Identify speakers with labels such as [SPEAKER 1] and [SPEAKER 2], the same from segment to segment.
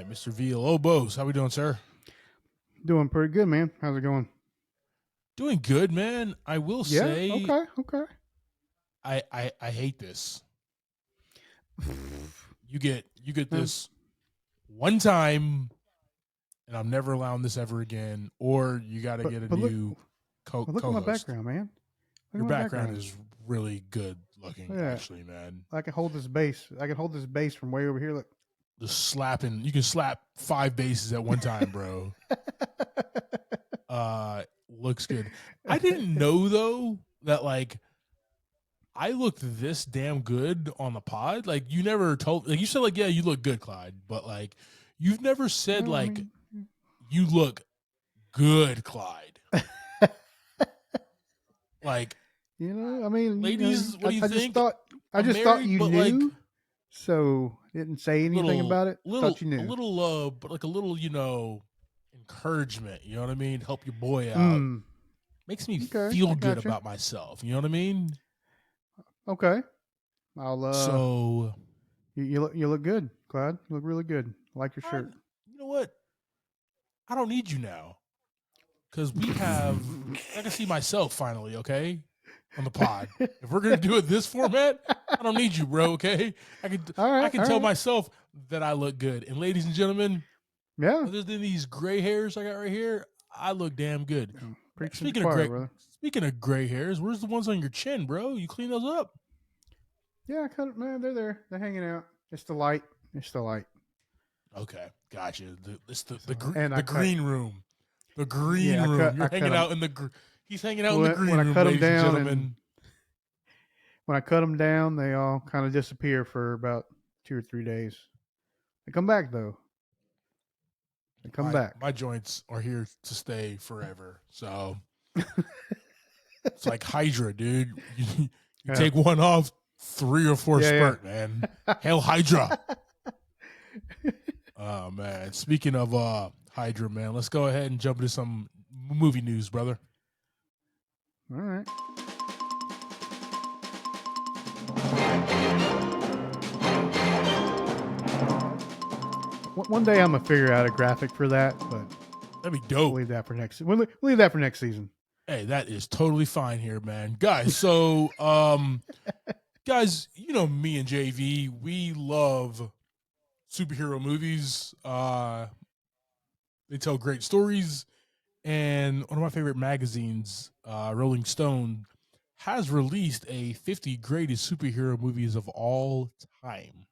[SPEAKER 1] Mr. Villalobos. How we doing, sir?
[SPEAKER 2] Doing pretty good, man. How's it going?
[SPEAKER 1] Doing good, man. I will
[SPEAKER 2] Yeah.
[SPEAKER 1] say
[SPEAKER 2] Okay.
[SPEAKER 1] I hate this. You get this one time, and I'm never allowing this ever again. Or you got to get a new
[SPEAKER 2] Look at my
[SPEAKER 1] co-host.
[SPEAKER 2] background, man.
[SPEAKER 1] Your background is really good looking, actually, man.
[SPEAKER 2] I can hold this bass. I can hold this bass from way over here. Look.
[SPEAKER 1] Just slapping. You can slap 5 bases at one time, bro. Looks good. I didn't know though that like I looked this damn good on the pod. Like you never told, like you said, like yeah, you look good, Clyde, but like you've never said you look good, Clyde. Like ladies, what do you think?
[SPEAKER 2] I just thought you knew, like, so didn't say anything about it. Thought you knew.
[SPEAKER 1] But like a little, encouragement. You know what I mean? Help your boy out. Makes me feel good about myself. You know what I mean?
[SPEAKER 2] Okay. I'll
[SPEAKER 1] so
[SPEAKER 2] you look good, Clyde. You look really good. I like your shirt.
[SPEAKER 1] You know what? I don't need you now. Because we have I can see myself finally, okay? On the pod. If we're gonna do it this format, I don't need you, bro, okay? I can tell myself that I look good. And ladies and gentlemen, other than these gray hairs I got right here, I look damn good. Speaking of gray hairs, where's the ones on your chin, bro? You clean those up?
[SPEAKER 2] Yeah, I cut it, man. They're there. They're hanging out. It's the light.
[SPEAKER 1] Okay, gotcha. The green room. The green room. You're hanging out in the. He's hanging out in the green room, ladies and gentlemen.
[SPEAKER 2] When I cut them down, they all kind of disappear for about 2 or 3 days. They come back though.
[SPEAKER 1] My joints are here to stay forever. So it's like Hydra, dude. You take one off, 3 or 4 spurt, man. Hail Hydra. Oh man. Speaking of Hydra, man, let's go ahead and jump into some movie news, brother.
[SPEAKER 2] All right. One day I'm gonna figure out a graphic for that, but
[SPEAKER 1] that'd be dope.
[SPEAKER 2] We'll leave that for next. We'll leave that for next season.
[SPEAKER 1] Hey, that is totally fine here, man. Guys, so guys, you know me and JV, we love superhero movies. They tell great stories, and one of my favorite magazines, Rolling Stone, has released a 50 greatest superhero movies of all time.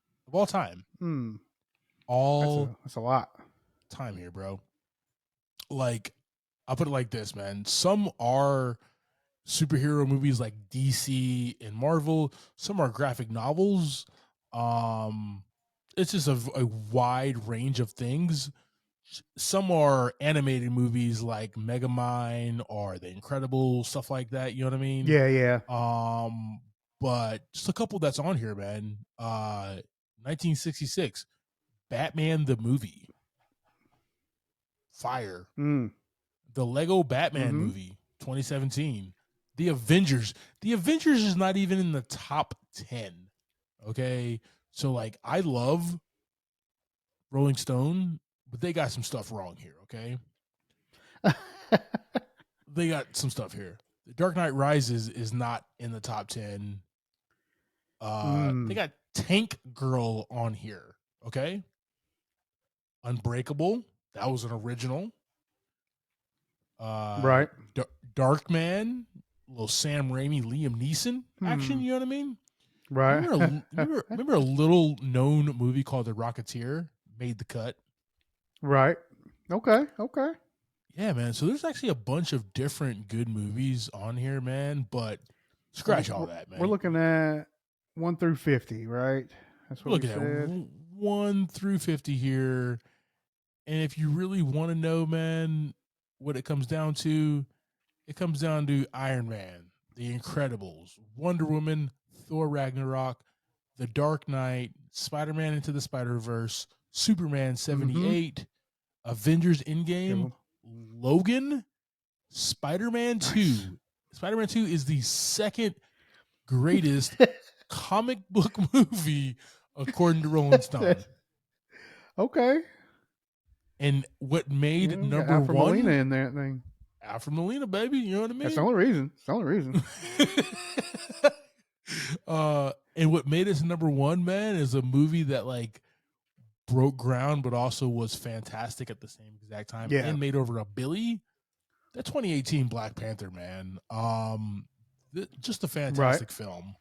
[SPEAKER 2] That's a lot.
[SPEAKER 1] Time here, bro. Like, I'll put it like this, man. Some are superhero movies like DC and Marvel. Some are graphic novels. It's just a wide range of things. Some are animated movies like Megamind or The Incredibles, stuff like that. You know what I mean?
[SPEAKER 2] Yeah.
[SPEAKER 1] But just a couple that's on here, man. 1966, Batman the movie. Fire. The Lego Batman movie, 2017. The Avengers. The Avengers is not even in the top 10. Okay? So, like, I love Rolling Stone, but they got some stuff wrong here, okay? They got some stuff here. The Dark Knight Rises is not in the top 10. They got Tank Girl on here, okay? Unbreakable. That was an original.
[SPEAKER 2] Right.
[SPEAKER 1] Darkman, little Sam Raimi, Liam Neeson action, you know what I mean?
[SPEAKER 2] Right.
[SPEAKER 1] Remember a little known movie called The Rocketeer made the cut?
[SPEAKER 2] Right. Okay.
[SPEAKER 1] Yeah, man. So there's actually a bunch of different good movies on here, man, but scratch all that, man.
[SPEAKER 2] We're looking at 1 through 50, right? That's what we're looking
[SPEAKER 1] at 1 through 50 here. And if you really want to know, man, what it comes down to Iron Man, The Incredibles, Wonder Woman, Thor Ragnarok, The Dark Knight, Spider-Man Into the Spider-Verse, Superman 78, Avengers Endgame, Logan, Spider-Man 2. Spider-Man 2 is the second greatest comic book movie according to Rolling Stone.
[SPEAKER 2] Okay.
[SPEAKER 1] And what made
[SPEAKER 2] Got
[SPEAKER 1] number
[SPEAKER 2] Alfred Molina
[SPEAKER 1] one,
[SPEAKER 2] in that thing.
[SPEAKER 1] Alfred Molina, baby. You know what I
[SPEAKER 2] That's the
[SPEAKER 1] mean?
[SPEAKER 2] only reason. It's the only reason.
[SPEAKER 1] And what made us number one, man, is a movie that like broke ground, but also was fantastic at the same exact time
[SPEAKER 2] Yeah.
[SPEAKER 1] and made over a billy. That 2018 Black Panther, man. Just a
[SPEAKER 2] Right.
[SPEAKER 1] fantastic film.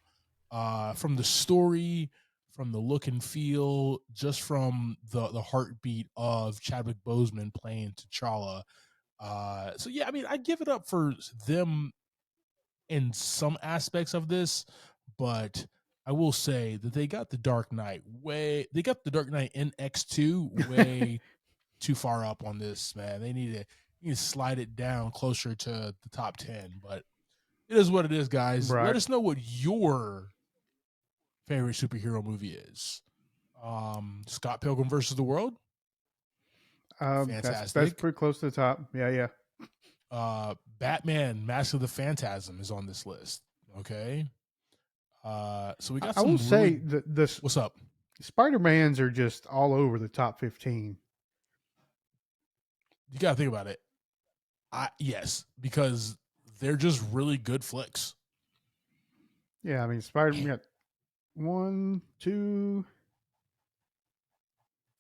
[SPEAKER 1] From the story, from the look and feel, just from the heartbeat of Chadwick Boseman playing T'Challa. So yeah, I mean, I give it up for them in some aspects of this, but I will say that they got the Dark Knight in X2 way too far up on this, man. They need to slide it down closer to the top 10, but it is what it is, guys. Let
[SPEAKER 2] Right.
[SPEAKER 1] us know what your favorite superhero movie is. Scott Pilgrim versus the World,
[SPEAKER 2] That's
[SPEAKER 1] fantastic.
[SPEAKER 2] pretty close to the top. Yeah, yeah.
[SPEAKER 1] Batman Mask of the Phantasm is on this list. Okay. So we got
[SPEAKER 2] I will
[SPEAKER 1] some really.
[SPEAKER 2] say the
[SPEAKER 1] What's up?
[SPEAKER 2] Spider-Mans are just all over the top 15.
[SPEAKER 1] You gotta think about it. Yes, because they're just really good flicks.
[SPEAKER 2] Yeah, I mean Spider-Man got 1, 2,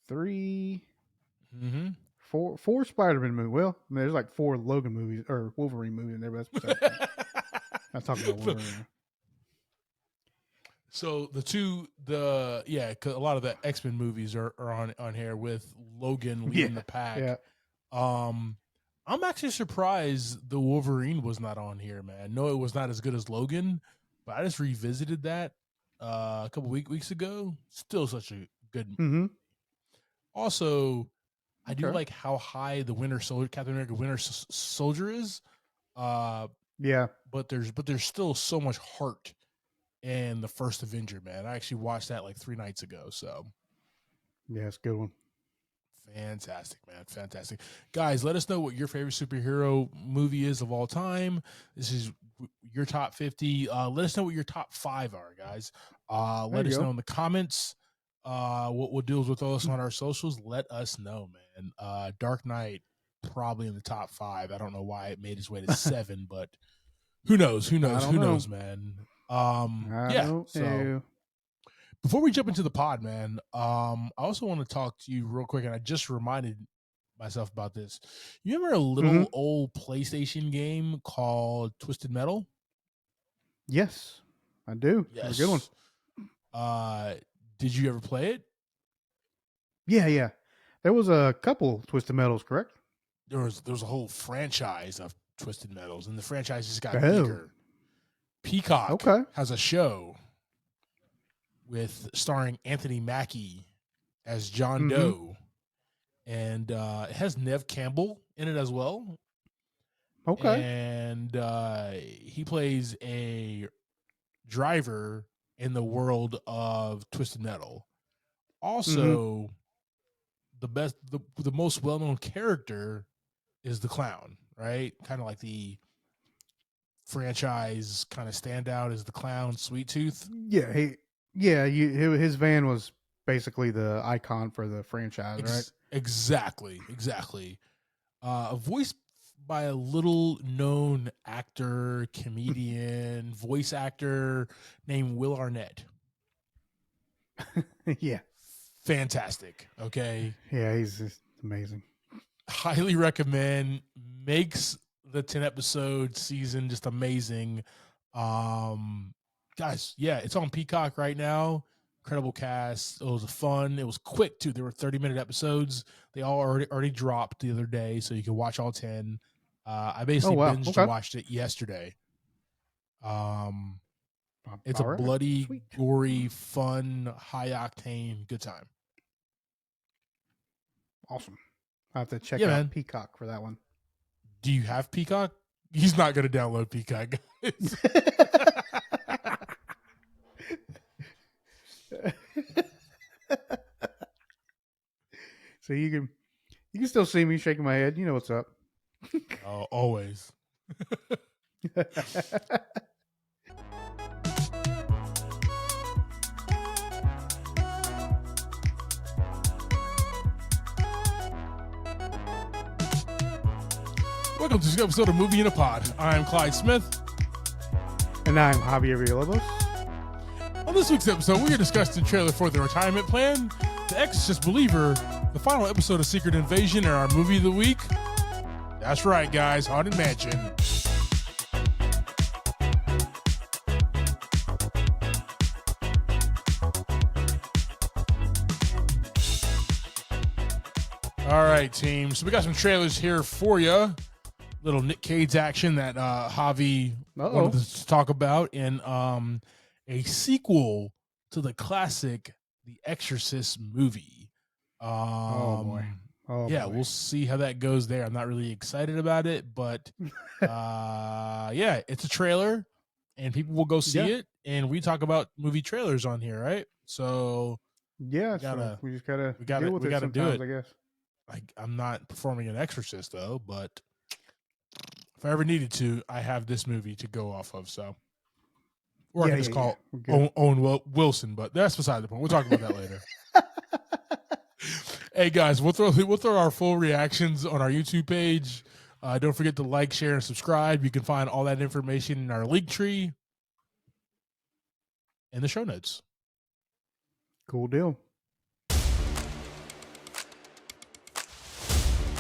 [SPEAKER 2] 3,
[SPEAKER 1] Mm-hmm.
[SPEAKER 2] four Spider-Man movies. Well, I mean, there's like 4 Logan movies or Wolverine movies in there, but that's beside the point. Not talking about Wolverine.
[SPEAKER 1] So a lot of the X-Men movies are on here with Logan leading the pack.
[SPEAKER 2] Yeah.
[SPEAKER 1] I'm actually surprised the Wolverine was not on here, man. No, it was not as good as Logan, but I just revisited that a couple weeks ago. Still such a good
[SPEAKER 2] Mm-hmm.
[SPEAKER 1] Also, I do
[SPEAKER 2] Okay.
[SPEAKER 1] like how high the Captain America Winter Soldier is.
[SPEAKER 2] Yeah.
[SPEAKER 1] But there's still so much heart in the first Avenger, man. I actually watched that like 3 nights ago. So
[SPEAKER 2] Yeah, it's a good one.
[SPEAKER 1] fantastic, man. Fantastic. Guys, let us know what your favorite superhero movie is of all time. This is your top 50. Let us know what your top 5 are, guys. Let us know in the comments. What deals with us on our socials. Let us know, man. Dark Knight probably in the top 5. I don't know why it made its way to 7, but who knows? Who knows, man?
[SPEAKER 2] I don't
[SPEAKER 1] So
[SPEAKER 2] know.
[SPEAKER 1] before we jump into the pod, man, I also want to talk to you real quick, and I just reminded myself about this. You remember a little old PlayStation game called Twisted Metal?
[SPEAKER 2] Yes, I do.
[SPEAKER 1] Yes.
[SPEAKER 2] It's a good one.
[SPEAKER 1] Did you ever play it?
[SPEAKER 2] Yeah, yeah. There was a couple Twisted Metals, correct?
[SPEAKER 1] There was a whole franchise of Twisted Metals, and the franchise just got
[SPEAKER 2] Oh.
[SPEAKER 1] bigger. Peacock has a show with starring Anthony Mackie as John Doe, and it has Nev Campbell in it as well.
[SPEAKER 2] Okay.
[SPEAKER 1] And he plays a driver in the world of Twisted Metal. Also, the most well known character is the clown, right? Kind of like the franchise kind of standout is the clown, Sweet Tooth.
[SPEAKER 2] Yeah, his van was basically the icon for the franchise, right?
[SPEAKER 1] Exactly. Voiced by a little known actor, comedian, voice actor named Will Arnett.
[SPEAKER 2] Yeah.
[SPEAKER 1] Fantastic. Okay.
[SPEAKER 2] Yeah, he's just amazing.
[SPEAKER 1] Highly recommend. Makes the 10 episode season just amazing. Guys, yeah, it's on Peacock right now. Incredible cast. It was fun. It was quick too. There were 30-minute episodes. They all already dropped the other day, so you can watch all 10. I basically binged watched it yesterday. It's a bloody, gory, fun, high octane, good time.
[SPEAKER 2] Awesome. I have to check out Peacock for that one.
[SPEAKER 1] Do you have Peacock? He's not going to download Peacock.
[SPEAKER 2] So you can still see me shaking my head. You know what's up.
[SPEAKER 1] Oh, always. Welcome to this episode of Movie in a Pod. I'm Clyde Smith.
[SPEAKER 2] And I'm Javier Villalobos.
[SPEAKER 1] On this week's episode, we're going to discuss the trailer for The Retirement Plan, The Exorcist Believer, the final episode of Secret Invasion, and our movie of the week. That's right, guys, Haunted Mansion. All right, team. So we got some trailers here for you. Little Nick Cage action that Javi wanted to talk about, and a sequel to the classic The Exorcist movie.
[SPEAKER 2] Oh boy.
[SPEAKER 1] We'll see how that goes there. I'm not really excited about it, but yeah, it's a trailer, and people will go see it, and we talk about movie trailers on here, right? So
[SPEAKER 2] yeah, we just gotta deal with it sometimes, I guess.
[SPEAKER 1] I'm not performing an Exorcist though, but if I ever needed to, I have this movie to go off of. So, or I can just call Owen Wilson, but that's beside the point. We'll talk about that later. Hey guys, we'll throw our full reactions on our YouTube page. Don't forget to like, share, and subscribe. You can find all that information in our link tree in the show notes.
[SPEAKER 2] Cool deal.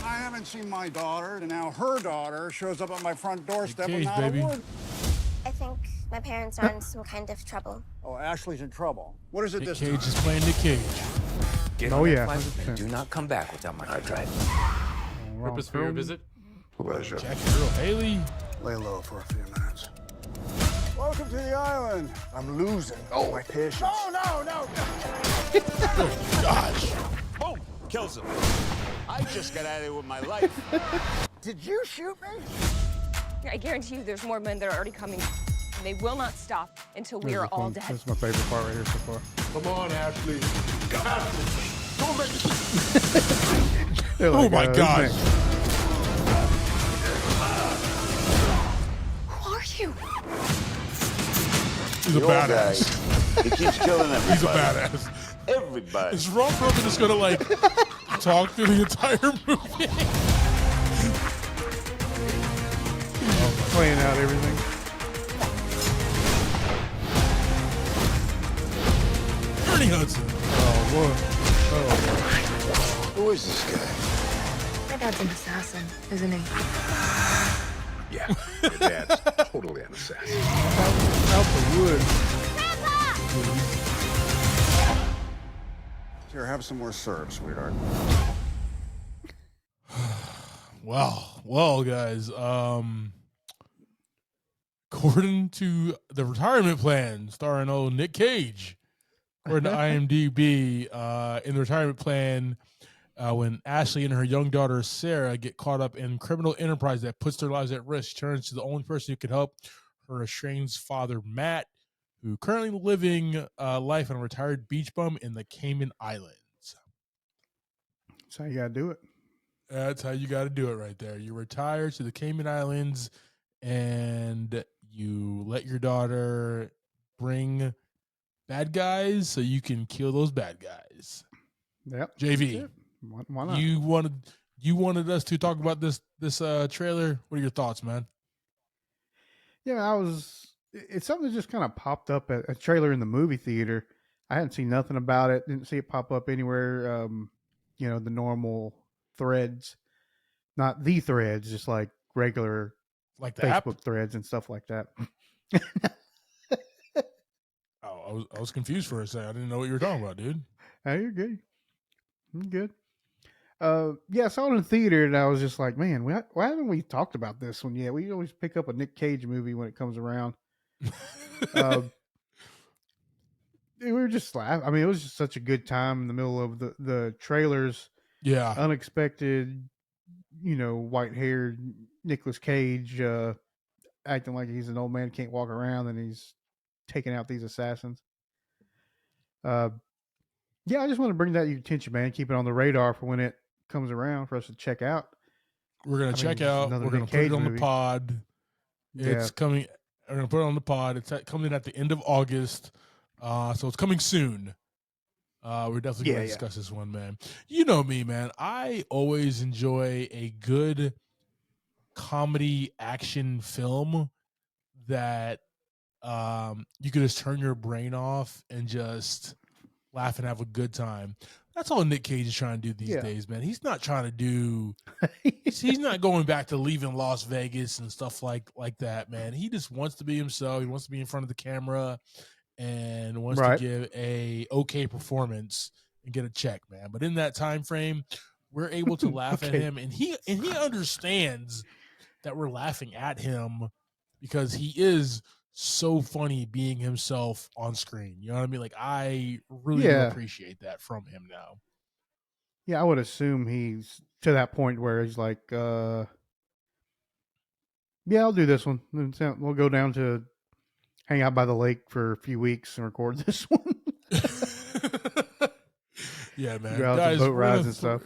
[SPEAKER 3] I haven't seen my daughter, and now her daughter shows up at my front doorstep
[SPEAKER 1] Cage,
[SPEAKER 3] without
[SPEAKER 1] baby.
[SPEAKER 3] a word.
[SPEAKER 4] I think my parents are in some kind of trouble.
[SPEAKER 3] Oh, Ashley's in trouble. What is it
[SPEAKER 1] Nick
[SPEAKER 3] this
[SPEAKER 1] Cage
[SPEAKER 3] time?
[SPEAKER 1] is playing Nick Cage.
[SPEAKER 5] Get on that flight and do not come back without my hard drive.
[SPEAKER 6] Purpose for your visit?
[SPEAKER 3] Pleasure.
[SPEAKER 1] Jackie Earl Haley.
[SPEAKER 3] Lay low for a few minutes. Welcome to the island. I'm losing all my patience. No!
[SPEAKER 1] Oh gosh.
[SPEAKER 7] Boom! Kills him. I just got out of here with my life.
[SPEAKER 3] Did you shoot me?
[SPEAKER 8] I guarantee you there's more men that are already coming. They will not stop until we are all dead.
[SPEAKER 2] That's my favorite part right here so far.
[SPEAKER 7] Come on, Ashley.
[SPEAKER 3] Don't make
[SPEAKER 1] Oh my gosh.
[SPEAKER 8] Who are you?
[SPEAKER 1] He's a badass.
[SPEAKER 7] He keeps killing everybody.
[SPEAKER 1] He's a badass.
[SPEAKER 7] Everybody.
[SPEAKER 1] Is Ron Perlman just gonna talk through the entire movie?
[SPEAKER 2] Playing out everything.
[SPEAKER 1] Ernie Hudson.
[SPEAKER 7] Who is this guy?
[SPEAKER 8] My dad's an assassin, isn't he?
[SPEAKER 7] Yeah, your dad's totally an assassin.
[SPEAKER 2] Out the wood.
[SPEAKER 3] Here, have some more syrup, sweetheart.
[SPEAKER 1] Well, guys. According to The Retirement Plan, starring old Nick Cage, according to IMDb, in The Retirement Plan, when Ashley and her young daughter Sarah get caught up in criminal enterprise that puts their lives at risk, she turns to the only person who can help: her estranged father Matt, who currently living life on a retired beach bum in the Cayman Islands.
[SPEAKER 2] That's how you gotta do it.
[SPEAKER 1] That's how you got to do it right there. You retire to the Cayman Islands and you let your daughter bring bad guys so you can kill those bad guys.
[SPEAKER 2] Yep.
[SPEAKER 1] JV,
[SPEAKER 2] why not?
[SPEAKER 1] you wanted us to talk about this trailer. What are your thoughts, man?
[SPEAKER 2] Yeah, it's something that just kind of popped up at a trailer in the movie theater. I hadn't seen nothing about it. Didn't see it pop up anywhere. The normal threads, not the threads, just like regular
[SPEAKER 1] Like the
[SPEAKER 2] Facebook
[SPEAKER 1] app?
[SPEAKER 2] threads and stuff like that.
[SPEAKER 1] Oh, I was confused for a second. I didn't know what you were talking about, dude.
[SPEAKER 2] Hey, you're good. I'm good. I saw it in the theater and I was just like, man, why haven't we talked about this one yet? We always pick up a Nick Cage movie when it comes around. We were just laughing. I mean, it was just such a good time in the middle of the trailers.
[SPEAKER 1] Yeah.
[SPEAKER 2] Unexpected, white-haired Nicolas Cage acting like he's an old man, can't walk around, and he's taking out these assassins. I just want to bring that to your attention, man. Keep it on the radar for when it comes around for us to check out.
[SPEAKER 1] We're going to check out. We're going to put it on the pod. It's coming. We're going to put it on the pod. It's coming at the end of August. So it's coming soon. We're definitely going to discuss this one, man. You know me, man. I always enjoy a good comedy action film that you could just turn your brain off and just laugh and have a good time. That's all Nick Cage is trying to do these days, man. He's not trying to do. He's not going back to leaving Las Vegas and stuff like that, man. He just wants to be himself. He wants to be in front of the camera and wants to give a okay performance and get a check, man. But in that time frame, we're able to laugh at him, and he understands that we're laughing at him because he is so funny being himself on screen. You know what I mean? Like, I really do appreciate that from him now.
[SPEAKER 2] Yeah, I would assume he's to that point where he's like, yeah, I'll do this one. We'll go down to hang out by the lake for a few weeks and record this one.
[SPEAKER 1] Yeah, man.
[SPEAKER 2] Go out
[SPEAKER 1] Guys,
[SPEAKER 2] to boat rides and stuff.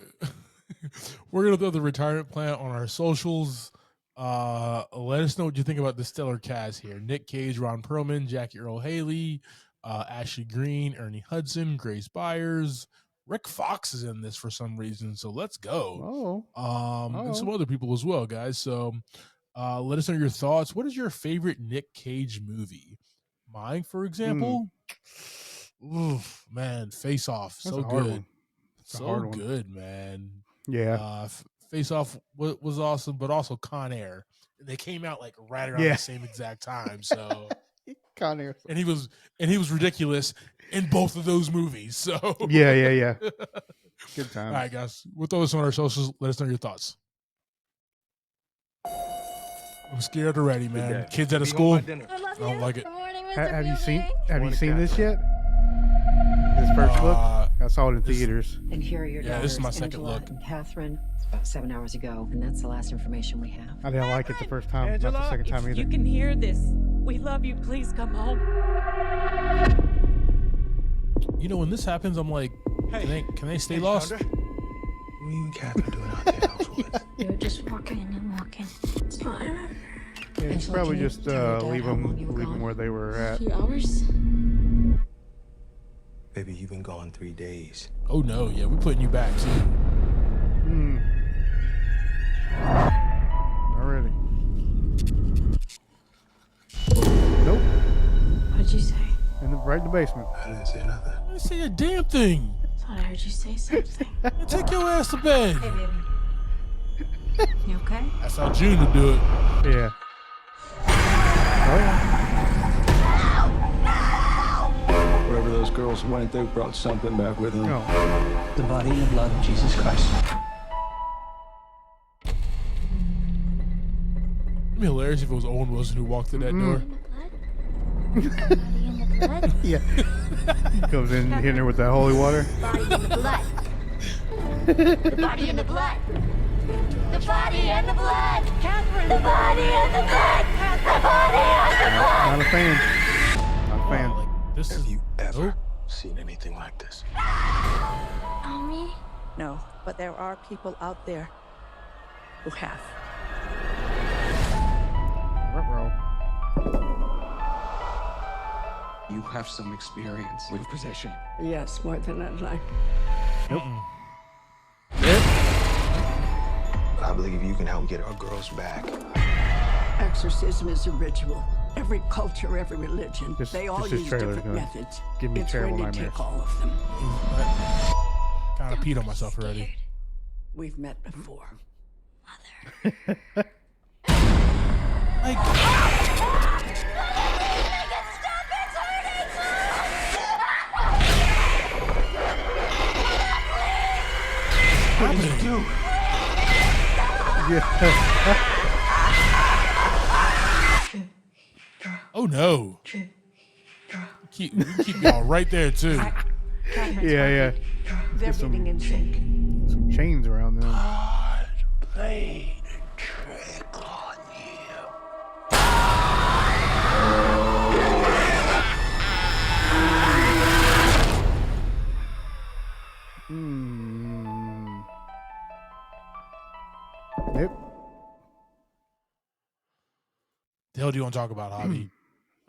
[SPEAKER 1] We're going to throw the retirement plan on our socials. Let us know what you think about the stellar cast here. Nick Cage, Ron Perlman, Jackie Earle Haley, Ashley Greene, Ernie Hudson, Grace Byers. Rick Fox is in this for some reason, so let's go. And some other people as well, guys. So let us know your thoughts. What is your favorite Nick Cage movie? Mine, for example, oof, man, Face Off.
[SPEAKER 2] That's
[SPEAKER 1] so
[SPEAKER 2] a hard
[SPEAKER 1] good.
[SPEAKER 2] one.
[SPEAKER 1] So good, man.
[SPEAKER 2] Yeah.
[SPEAKER 1] Face Off was awesome, but also Con Air. They came out like right around the same exact time. So
[SPEAKER 2] Con Air.
[SPEAKER 1] And he was ridiculous in both of those movies. So
[SPEAKER 2] yeah. Good time.
[SPEAKER 1] All right, guys. We'll throw this on our socials. Let us know your thoughts. I'm scared already, man. Kids out of school. I don't like it.
[SPEAKER 2] Have you seen this yet? This first look? I saw it in theaters.
[SPEAKER 9] And here are your daughters,
[SPEAKER 1] this is my second
[SPEAKER 9] Angela
[SPEAKER 1] look.
[SPEAKER 9] and Catherine. It's about 7 hours ago, and that's the last information we have.
[SPEAKER 2] I didn't like it the first time, not the second time either.
[SPEAKER 10] You can hear this. We love you. Please come home.
[SPEAKER 1] You know, when this happens, I'm like, can they stay lost?
[SPEAKER 11] What are you and Catherine doing out there, Housewood?
[SPEAKER 4] You're just walking and walking. It's fine.
[SPEAKER 2] Yeah, you should probably just leave them where they were at.
[SPEAKER 4] A few hours.
[SPEAKER 11] Baby, you've been gone 3 days.
[SPEAKER 1] Oh no, yeah, we're putting you back too.
[SPEAKER 2] Already. Nope.
[SPEAKER 4] What'd you say?
[SPEAKER 2] Right in the basement.
[SPEAKER 11] I didn't say nothing.
[SPEAKER 1] I didn't say a damn thing.
[SPEAKER 4] Thought I heard you say something.
[SPEAKER 1] Take your ass to bed.
[SPEAKER 4] Hey, baby. You okay?
[SPEAKER 1] That's how June would do it.
[SPEAKER 2] Yeah. Oh yeah.
[SPEAKER 12] Whatever those girls went, they brought something back with them.
[SPEAKER 2] No.
[SPEAKER 13] The body and the blood of Jesus Christ.
[SPEAKER 1] It'd be hilarious if it was Owen Wilson who walked through that door.
[SPEAKER 2] Yeah. Comes in hitting her with that holy water.
[SPEAKER 4] Body in the blood. The body in the blood. The body and the blood. Catherine. The body and the blood. The body and the blood.
[SPEAKER 2] Not a fan. Not a fan.
[SPEAKER 11] Have you ever seen anything like this?
[SPEAKER 4] Mommy?
[SPEAKER 10] No, but there are people out there who have.
[SPEAKER 2] Ruh-roh.
[SPEAKER 13] You have some experience with possession.
[SPEAKER 10] Yes, more than I'd like.
[SPEAKER 2] Nope.
[SPEAKER 11] I believe you can help get our girls back.
[SPEAKER 10] Exorcism is a ritual. Every culture, every religion, they all use different methods.
[SPEAKER 2] Give me
[SPEAKER 10] it's
[SPEAKER 2] terrible
[SPEAKER 10] going to
[SPEAKER 2] nightmares.
[SPEAKER 10] take all of them.
[SPEAKER 1] Kind of peed on myself already.
[SPEAKER 10] We've met before.
[SPEAKER 11] What did you do?
[SPEAKER 1] Oh no. Keep y'all right there too.
[SPEAKER 2] Yeah.
[SPEAKER 10] They're getting in sync.
[SPEAKER 2] Some chains around them.
[SPEAKER 11] God played a trick on you.
[SPEAKER 2] Nope.
[SPEAKER 1] The hell do you want to talk about, Javi?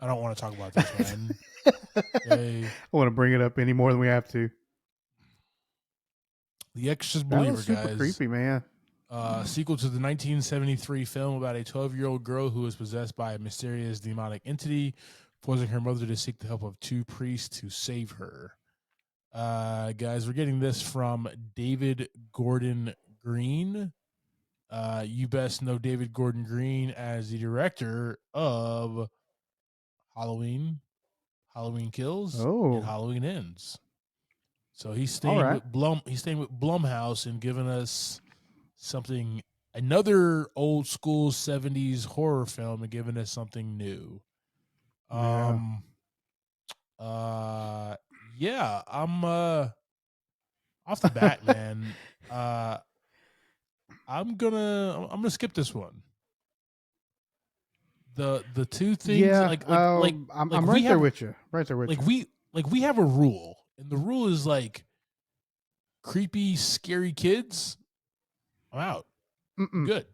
[SPEAKER 1] I don't want to talk about this, man. Hey,
[SPEAKER 2] I want to bring it up any more than we have to.
[SPEAKER 1] The Exorcist
[SPEAKER 2] That
[SPEAKER 1] Believer,
[SPEAKER 2] was super
[SPEAKER 1] guys.
[SPEAKER 2] creepy, man.
[SPEAKER 1] Sequel to the 1973 film about a 12-year-old girl who is possessed by a mysterious demonic entity, forcing her mother to seek the help of two priests to save her. Guys, we're getting this from David Gordon Green. You best know David Gordon Green as the director of Halloween Kills, and Halloween Ends. So he's staying with Blumhouse and giving us something, another old school 70s horror film, and giving us something new. I'm off the bat, man. I'm gonna skip this one. The two things,
[SPEAKER 2] I'm right there with you. Right there with you.
[SPEAKER 1] We have a rule, and the rule is like creepy, scary kids. I'm out. Good.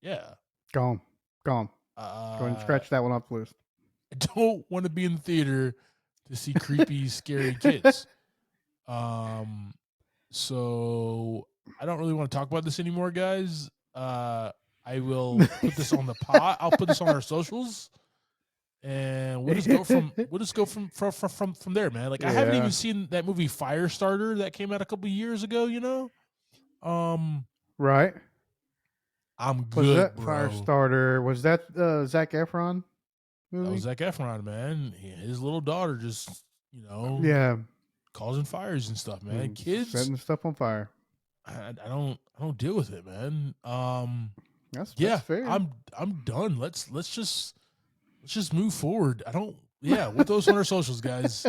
[SPEAKER 1] Yeah.
[SPEAKER 2] Gone. Go ahead and scratch that one off the list.
[SPEAKER 1] I don't want to be in the theater to see creepy, scary kids. So I don't really want to talk about this anymore, guys. I will put this on the pod. I'll put this on our socials, and we'll just go from there, man. Like I haven't even seen that movie Firestarter that came out a couple years ago. You know,
[SPEAKER 2] right.
[SPEAKER 1] I'm good.
[SPEAKER 2] Was that
[SPEAKER 1] bro.
[SPEAKER 2] Firestarter? Was that Zac Efron movie?
[SPEAKER 1] That was Zac Efron, man. His little daughter just, causing fires and stuff, man. Kids
[SPEAKER 2] setting stuff on fire.
[SPEAKER 1] I don't deal with it, man.
[SPEAKER 2] That's fair.
[SPEAKER 1] I'm done. Let's just move forward. We'll those on our socials, guys.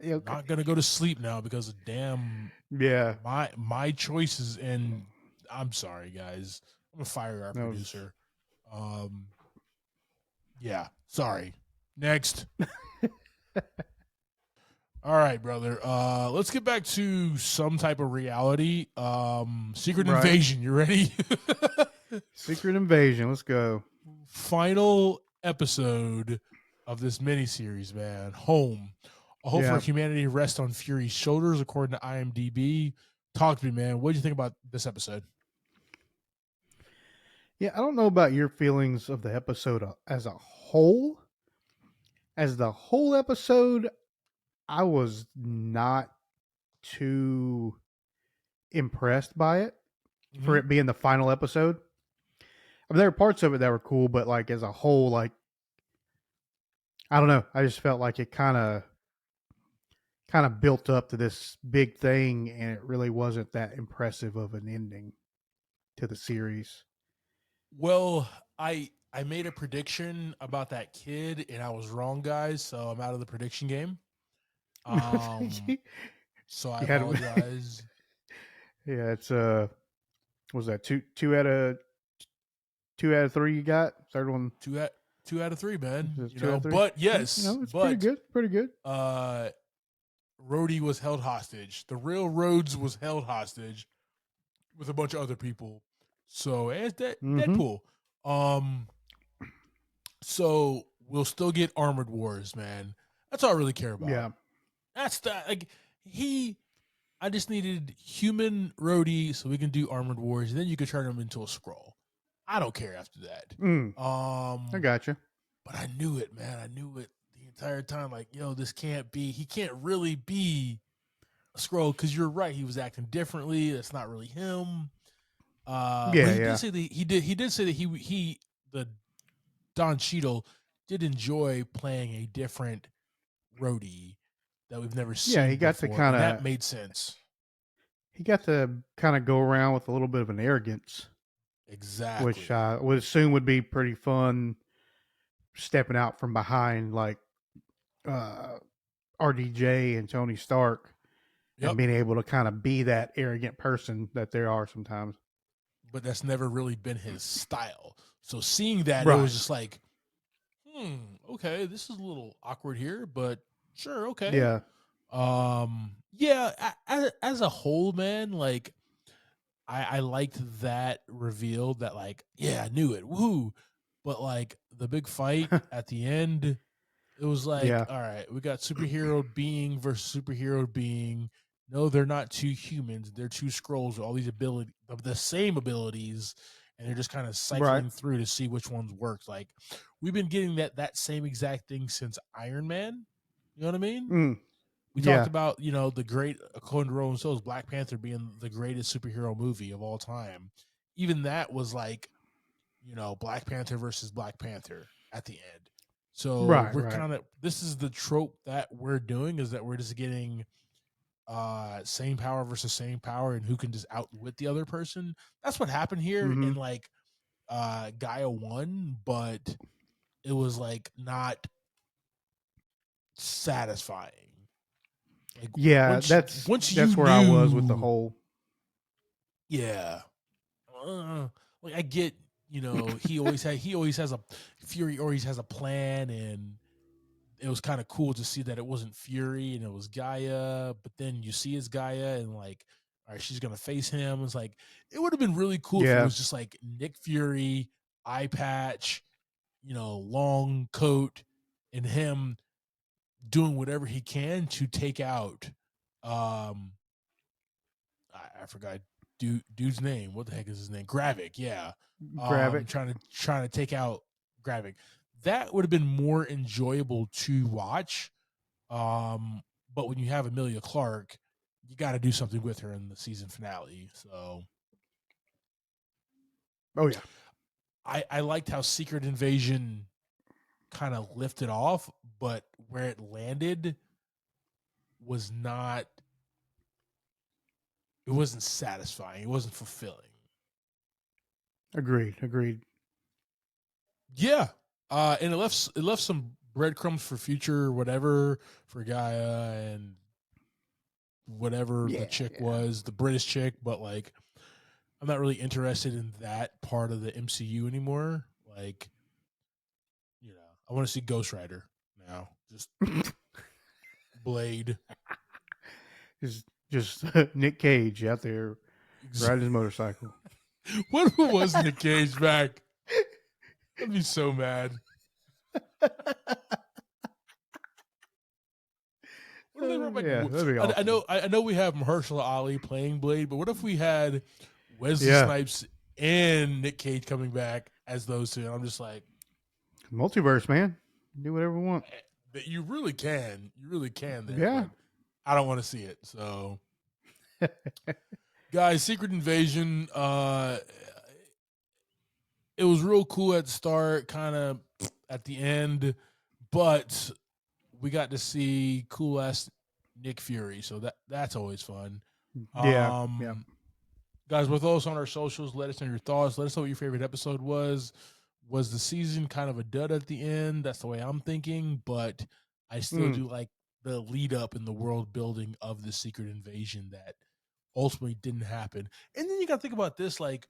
[SPEAKER 2] Okay.
[SPEAKER 1] Not gonna go to sleep now because of damn my choices, and I'm sorry, guys. I'm gonna fire our producer. Sorry. Next. All right, brother. Let's get back to some type of reality. Secret Invasion. You ready?
[SPEAKER 2] Secret Invasion. Let's go.
[SPEAKER 1] Final episode of this miniseries, man. Home. A hope for humanity rests on Fury's shoulders, according to IMDb. Talk to me, man. What did you think about this episode?
[SPEAKER 2] Yeah, I don't know about your feelings of the episode as a whole. As the whole episode, I was not too impressed by it for it being the final episode. I mean, there were parts of it that were cool, but like as a whole, like I don't know. I just felt like it kind of built up to this big thing, and it really wasn't that impressive of an ending to the series.
[SPEAKER 1] Well, I made a prediction about that kid, and I was wrong, guys. So I'm out of the prediction game. So I apologize.
[SPEAKER 2] Yeah, it's was that two out of 3 you got? Third one,
[SPEAKER 1] 2 out of 3, man.
[SPEAKER 2] You know,
[SPEAKER 1] but yes,
[SPEAKER 2] it's pretty good. Pretty good.
[SPEAKER 1] Rhodey was held hostage. The real Rhodes was held hostage with a bunch of other people. So it's Deadpool. So we'll still get Armored Wars, man. That's all I really care about.
[SPEAKER 2] Yeah.
[SPEAKER 1] That's I just needed human Rhodey so we can do Armored Wars, and then you could turn him into a Skrull. I don't care after that.
[SPEAKER 2] I got you.
[SPEAKER 1] But I knew it, man. I knew it the entire time. Like, this can't be. He can't really be a Skrull because you're right. He was acting differently. That's not really him. He did say that the Don Cheadle did enjoy playing a different Rhodey that we've never seen.
[SPEAKER 2] Yeah, he got
[SPEAKER 1] before,
[SPEAKER 2] to kind of
[SPEAKER 1] that made sense.
[SPEAKER 2] He got to kind of go around with a little bit of an arrogance,
[SPEAKER 1] exactly,
[SPEAKER 2] which I would assume would be pretty fun. Stepping out from behind like RDJ and Tony Stark, and being able to kind of be that arrogant person that there are sometimes.
[SPEAKER 1] But that's never really been his style. So seeing that, it was just like, okay, this is a little awkward here, but sure, okay.
[SPEAKER 2] Yeah.
[SPEAKER 1] As a whole, man, like, I liked that reveal that, like, I knew it, woohoo. But, like, the big fight at the end, it was like, all right, we got superhero being versus superhero being. no, they're not two humans. They're two scrolls with all these abilities, the same abilities, and they're just kind of cycling through to see which ones work. Like we've been getting that same exact thing since Iron Man. You know what I mean? We talked about, the great, according to Rolling Stones, Black Panther being the greatest superhero movie of all time. Even that was like, Black Panther versus Black Panther at the end. So we're kind of, this is the trope that we're doing, is that we're just getting same power versus same power, and who can just outwit the other person. That's what happened here in like Gaia 1, but it was like not satisfying. Like,
[SPEAKER 2] that's
[SPEAKER 1] you
[SPEAKER 2] where
[SPEAKER 1] knew,
[SPEAKER 2] I was with the whole.
[SPEAKER 1] Yeah, like I get, he always has a Fury always has a plan, and it was kind of cool to see that it wasn't Fury and it was Gaia. But then you see it's Gaia, and like, all right, she's gonna face him. It's like it would have been really cool if it was just like Nick Fury, eye patch, long coat, and him doing whatever he can to take out I forgot dude's name. What the heck is his name? Gravik, yeah.
[SPEAKER 2] Gravik.
[SPEAKER 1] Trying to take out Gravik. That would have been more enjoyable to watch. But when you have Emilia Clarke, you got to do something with her in the season finale. So,
[SPEAKER 2] oh yeah,
[SPEAKER 1] I liked how Secret Invasion kind of lifted off, but where it landed was not. It wasn't satisfying. It wasn't fulfilling.
[SPEAKER 2] Agreed.
[SPEAKER 1] Yeah, and it left some breadcrumbs for future whatever for Gaia and whatever the chick was, the British chick. But like, I'm not really interested in that part of the MCU anymore. Like, I want to see Ghost Rider now. Just Blade.
[SPEAKER 2] Just Nick Cage out there riding his motorcycle.
[SPEAKER 1] What if it was Nick Cage back? I'd be so mad. What if they brought back?
[SPEAKER 2] That'd be awesome.
[SPEAKER 1] I know we have Mahershala Ali playing Blade, but what if we had Wesley Snipes and Nick Cage coming back as those two? And I'm just like,
[SPEAKER 2] multiverse, man. Do whatever we want.
[SPEAKER 1] You really can. You really can. There,
[SPEAKER 2] yeah.
[SPEAKER 1] But I don't want to see it. So, guys, Secret Invasion. It was real cool at the start, kind of at the end, but we got to see cool ass Nick Fury, so that's always fun.
[SPEAKER 2] Yeah.
[SPEAKER 1] Guys, with us on our socials, let us know your thoughts. Let us know what your favorite episode was. Was the season kind of a dud at the end? That's the way I'm thinking, but I still do like the lead up in the world building of the Secret Invasion that ultimately didn't happen. And then you got to think about this, like,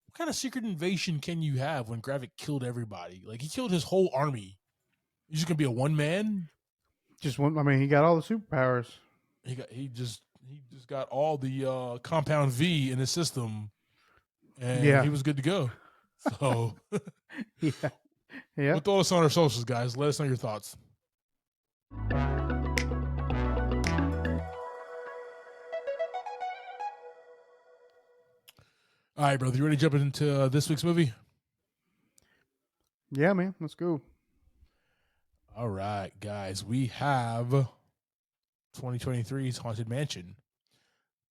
[SPEAKER 1] what kind of secret invasion can you have when Gravik killed everybody? Like, he killed his whole army. He's just gonna be a one man.
[SPEAKER 2] Just one. I mean, he got all the superpowers.
[SPEAKER 1] He just got all the compound V in his system, and he was good to go. So,
[SPEAKER 2] yeah.
[SPEAKER 1] We'll throw us on our socials, guys. Let us know your thoughts. All right, brother. You ready to jump into this week's movie?
[SPEAKER 2] Yeah, man. Let's go.
[SPEAKER 1] All right, guys. We have 2023's Haunted Mansion.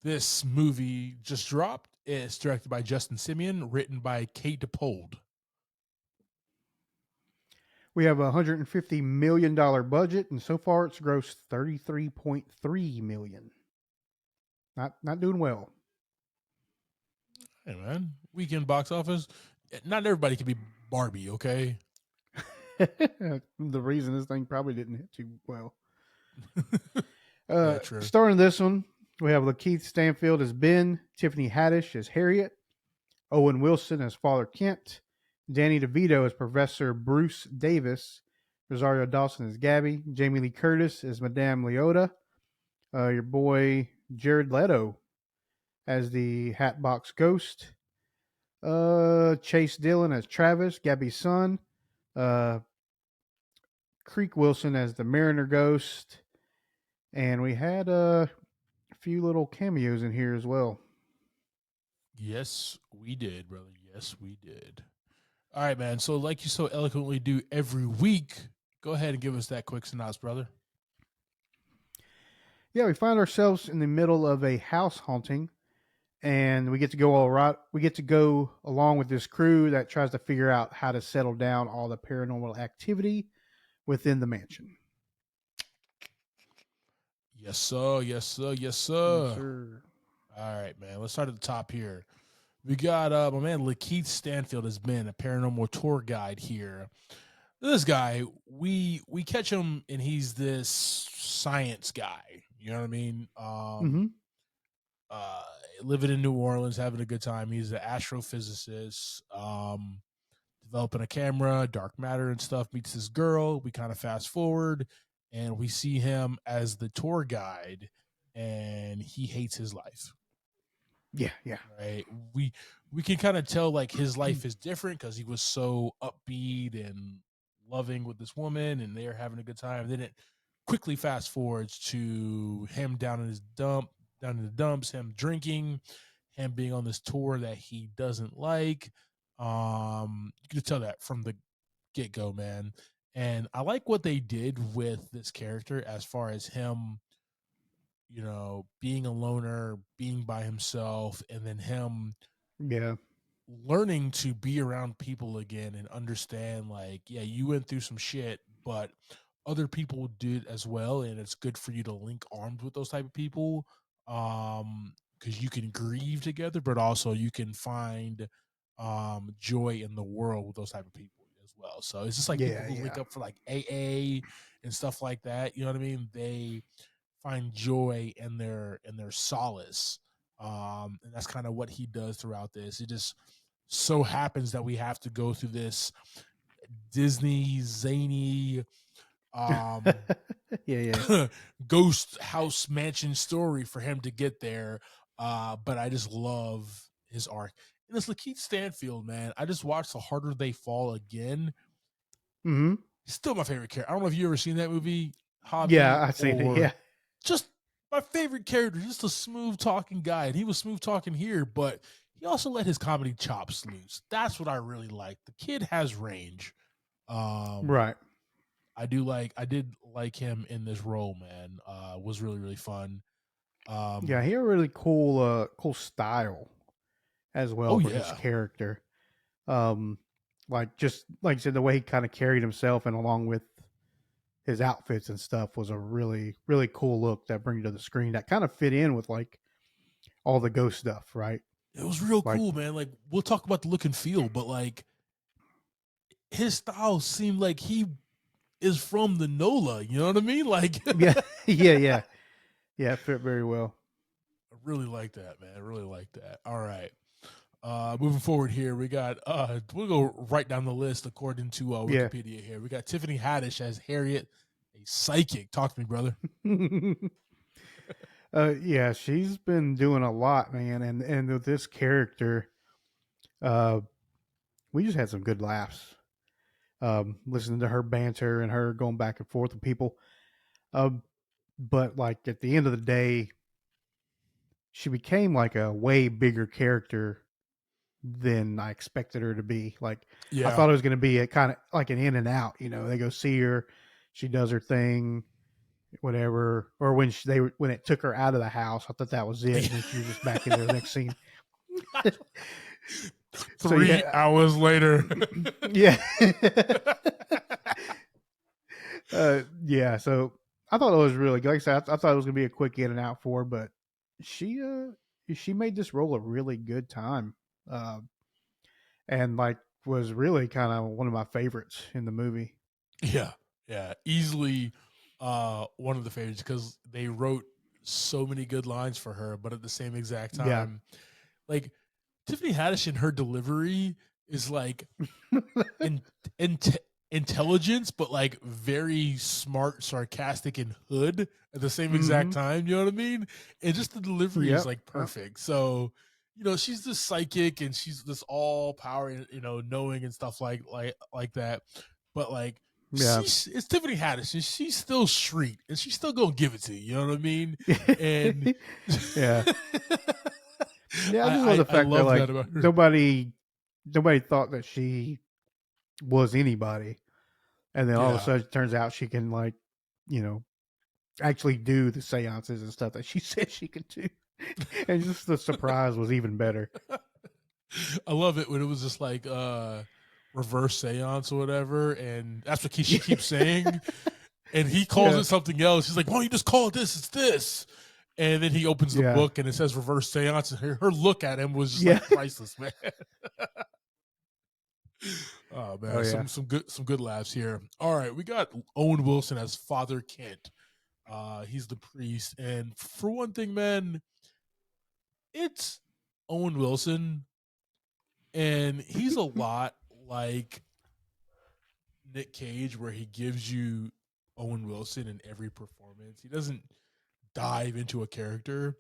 [SPEAKER 1] This movie just dropped. It's directed by Justin Simeon, written by Kate DePold.
[SPEAKER 2] We have a $150 million budget, and so far it's grossed $33.3 million. Not doing well.
[SPEAKER 1] Hey, man. Weekend box office. Not everybody can be Barbie, okay?
[SPEAKER 2] The reason this thing probably didn't hit too well.
[SPEAKER 1] True.
[SPEAKER 2] Starring this one, we have Lakeith Stanfield as Ben, Tiffany Haddish as Harriet, Owen Wilson as Father Kent, Danny DeVito as Professor Bruce Davis, Rosario Dawson as Gabby, Jamie Lee Curtis as Madame Leota, your boy Jared Leto as the Hatbox Ghost, Chase Dillon as Travis, Gabby's son, Creek Wilson as the Mariner Ghost, and we had few little cameos in here as well.
[SPEAKER 1] Yes, we did, brother. Yes, we did. All right, man. So, like you so eloquently do every week, go ahead and give us that quick synopsis, brother.
[SPEAKER 2] Yeah, we find ourselves in the middle of a house haunting, and we get to go all right. We get to go along with this crew that tries to figure out how to settle down all the paranormal activity within the mansion.
[SPEAKER 1] Yes, sir. Yes, sir. Yes, sir.
[SPEAKER 2] Yes, sir.
[SPEAKER 1] All right, man. Let's start at the top here. We got my man Lakeith Stanfield has been a paranormal tour guide here. This guy, we catch him and he's this science guy. You know what I mean? Living in New Orleans, having a good time. He's an astrophysicist, developing a camera, dark matter and stuff. Meets this girl. We kind of fast forward, and we see him as the tour guide, and he hates his life.
[SPEAKER 2] Yeah.
[SPEAKER 1] Right. We can kind of tell like his life is different because he was so upbeat and loving with this woman, and they're having a good time. Then it quickly fast forwards to him down in the dumps, him drinking, him being on this tour that he doesn't like. You can tell that from the get go, man. And I like what they did with this character as far as him, you know, being a loner, being by himself, and then him learning to be around people again and understand like, yeah, you went through some shit, but other people did as well, and it's good for you to link arms with those type of people, because you can grieve together, but also you can find joy in the world with those type of people as well. So it's just like people who link up for like AA and stuff like that, you know what I mean? They find joy in their solace, and that's kind of what he does throughout this. It just so happens that we have to go through this Disney zany ghost house mansion story for him to get there, but I just love his arc. And it's Lakeith Stanfield, man. I just watched The Harder They Fall again.
[SPEAKER 2] Mm-hmm.
[SPEAKER 1] Still my favorite character. I don't know if you ever seen that movie, Hobby.
[SPEAKER 2] Yeah, I've seen it. Yeah,
[SPEAKER 1] just my favorite character, just a smooth talking guy. And he was smooth talking here, but he also let his comedy chops loose. That's what I really like. The kid has range.
[SPEAKER 2] Right.
[SPEAKER 1] I did like him in this role, man. Was really, really fun.
[SPEAKER 2] Yeah, he had a really cool style as well for his character. Like just like you said, the way he kind of carried himself and along with his outfits and stuff was a really, really cool look that bring to the screen that kind of fit in with like all the ghost stuff, right?
[SPEAKER 1] It was real cool, man. Like we'll talk about the look and feel, but like his style seemed like he is from the NOLA, you know what I mean? Like
[SPEAKER 2] yeah, it fit very well.
[SPEAKER 1] I really like that, man. I really like that. All right. Moving forward here, we got we'll go right down the list according to Wikipedia here. We got Tiffany Haddish as Harriet, a psychic. Talk to me, brother.
[SPEAKER 2] Yeah, she's been doing a lot, man, and with this character, we just had some good laughs. Listening to her banter and her going back and forth with people. But like at the end of the day, she became like a way bigger character than I expected her to be. Like I thought it was going to be a kind of like an in and out, you know, they go see her, she does her thing, whatever. Or when when it took her out of the house, I thought that was it. And then she was just back in the next scene.
[SPEAKER 1] 3 hours later.
[SPEAKER 2] Yeah. So I thought it was really good. Like I said, I thought it was going to be a quick in and out for her, but she made this role a really good time. And like was really kind of one of my favorites in the movie.
[SPEAKER 1] Yeah. Easily one of the favorites because they wrote so many good lines for her, but at the same exact time, like Tiffany Haddish in her delivery is like intelligence, but like very smart, sarcastic, and hood at the same exact time. You know what I mean? And just the delivery is like perfect. So, you know, she's this psychic and she's this all power, you know, knowing and stuff like that. But like it's Tiffany Haddish, and she's still street, and she's still gonna give it to you. You know what I mean? And
[SPEAKER 2] yeah, yeah. I just love the fact that like nobody thought that she was anybody, and then all of a sudden it turns out she can like, actually do the seances and stuff that she said she could do, and just the surprise was even better.
[SPEAKER 1] I love it when it was just like reverse seance or whatever, and that's what she keeps saying, and he calls it something else. He's like, "Why don't you just call it this? It's this." And then he opens the book and it says reverse seance, and her look at him was just like priceless, man. Oh man, some good laughs here. All right, we got Owen Wilson as Father Kent. He's the priest, and for one thing, man, it's Owen Wilson, and he's a lot like Nick Cage, where he gives you Owen Wilson in every performance. He doesn't dive into a character.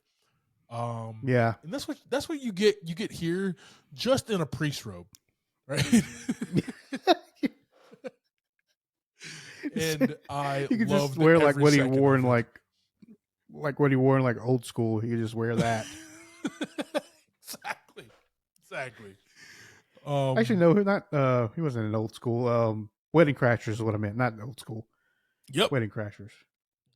[SPEAKER 1] And that's what you get here, just in a priest robe, right? And I
[SPEAKER 2] you could
[SPEAKER 1] loved
[SPEAKER 2] just wear like what he
[SPEAKER 1] second
[SPEAKER 2] wore
[SPEAKER 1] of
[SPEAKER 2] in
[SPEAKER 1] it.
[SPEAKER 2] like what he wore in like old school. You could just wear that.
[SPEAKER 1] Exactly.
[SPEAKER 2] Actually, no, not he wasn't in old school. Wedding Crashers is what I meant, not old school.
[SPEAKER 1] Yep,
[SPEAKER 2] Wedding Crashers.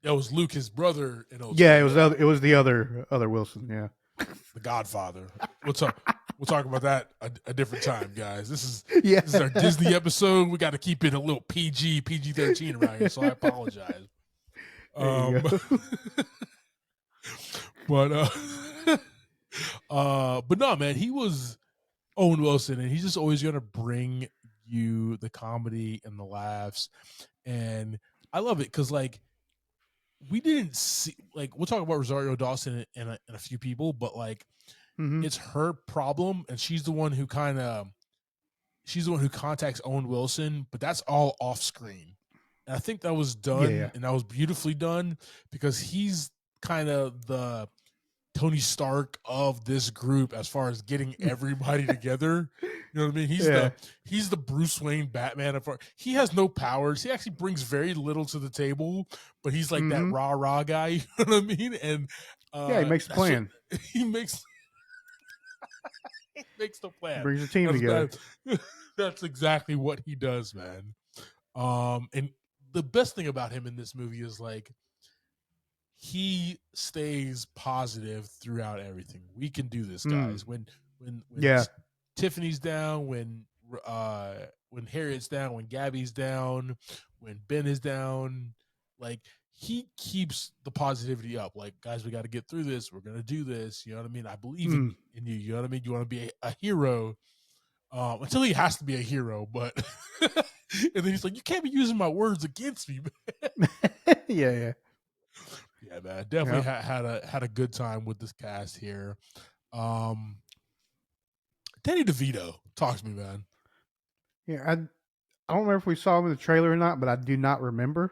[SPEAKER 1] That was Luke, his brother, in old
[SPEAKER 2] Yeah,
[SPEAKER 1] school.
[SPEAKER 2] it was the other Wilson. Yeah,
[SPEAKER 1] The Godfather. We'll talk about that a different time, guys. This is our Disney episode. We got to keep it a little PG-13 around here, so I apologize. But no, man, he was Owen Wilson, and he's just always going to bring you the comedy and the laughs, and I love it because like we didn't see, like, we'll talk about Rosario Dawson and a few people, but like it's her problem, and she's the one who contacts Owen Wilson, but that's all off screen. And I think that was done, and that was beautifully done, because he's kind of the Tony Stark of this group as far as getting everybody together. You know what I mean? He's the Bruce Wayne Batman. He has no powers. He actually brings very little to the table, but he's like that rah-rah guy. You know what I mean? And
[SPEAKER 2] he makes a plan.
[SPEAKER 1] He makes the plan.
[SPEAKER 2] Brings the team together.
[SPEAKER 1] That's exactly what he does, man. And the best thing about him in this movie is like he stays positive throughout everything. We can do this, guys. When Tiffany's down, when Harriet's down, when Gabby's down, when Ben is down, like he keeps the positivity up. Like, guys, we got to get through this. We're gonna do this. You know what I mean? I believe in you. You know what I mean? You want to be a hero until he has to be a hero, but and then he's like, "You can't be using my words against me, man."
[SPEAKER 2] Yeah,
[SPEAKER 1] man. Definitely had a good time with this cast here. Danny DeVito, talk to me, man.
[SPEAKER 2] Yeah, I don't remember if we saw him in the trailer or not, but I do not remember.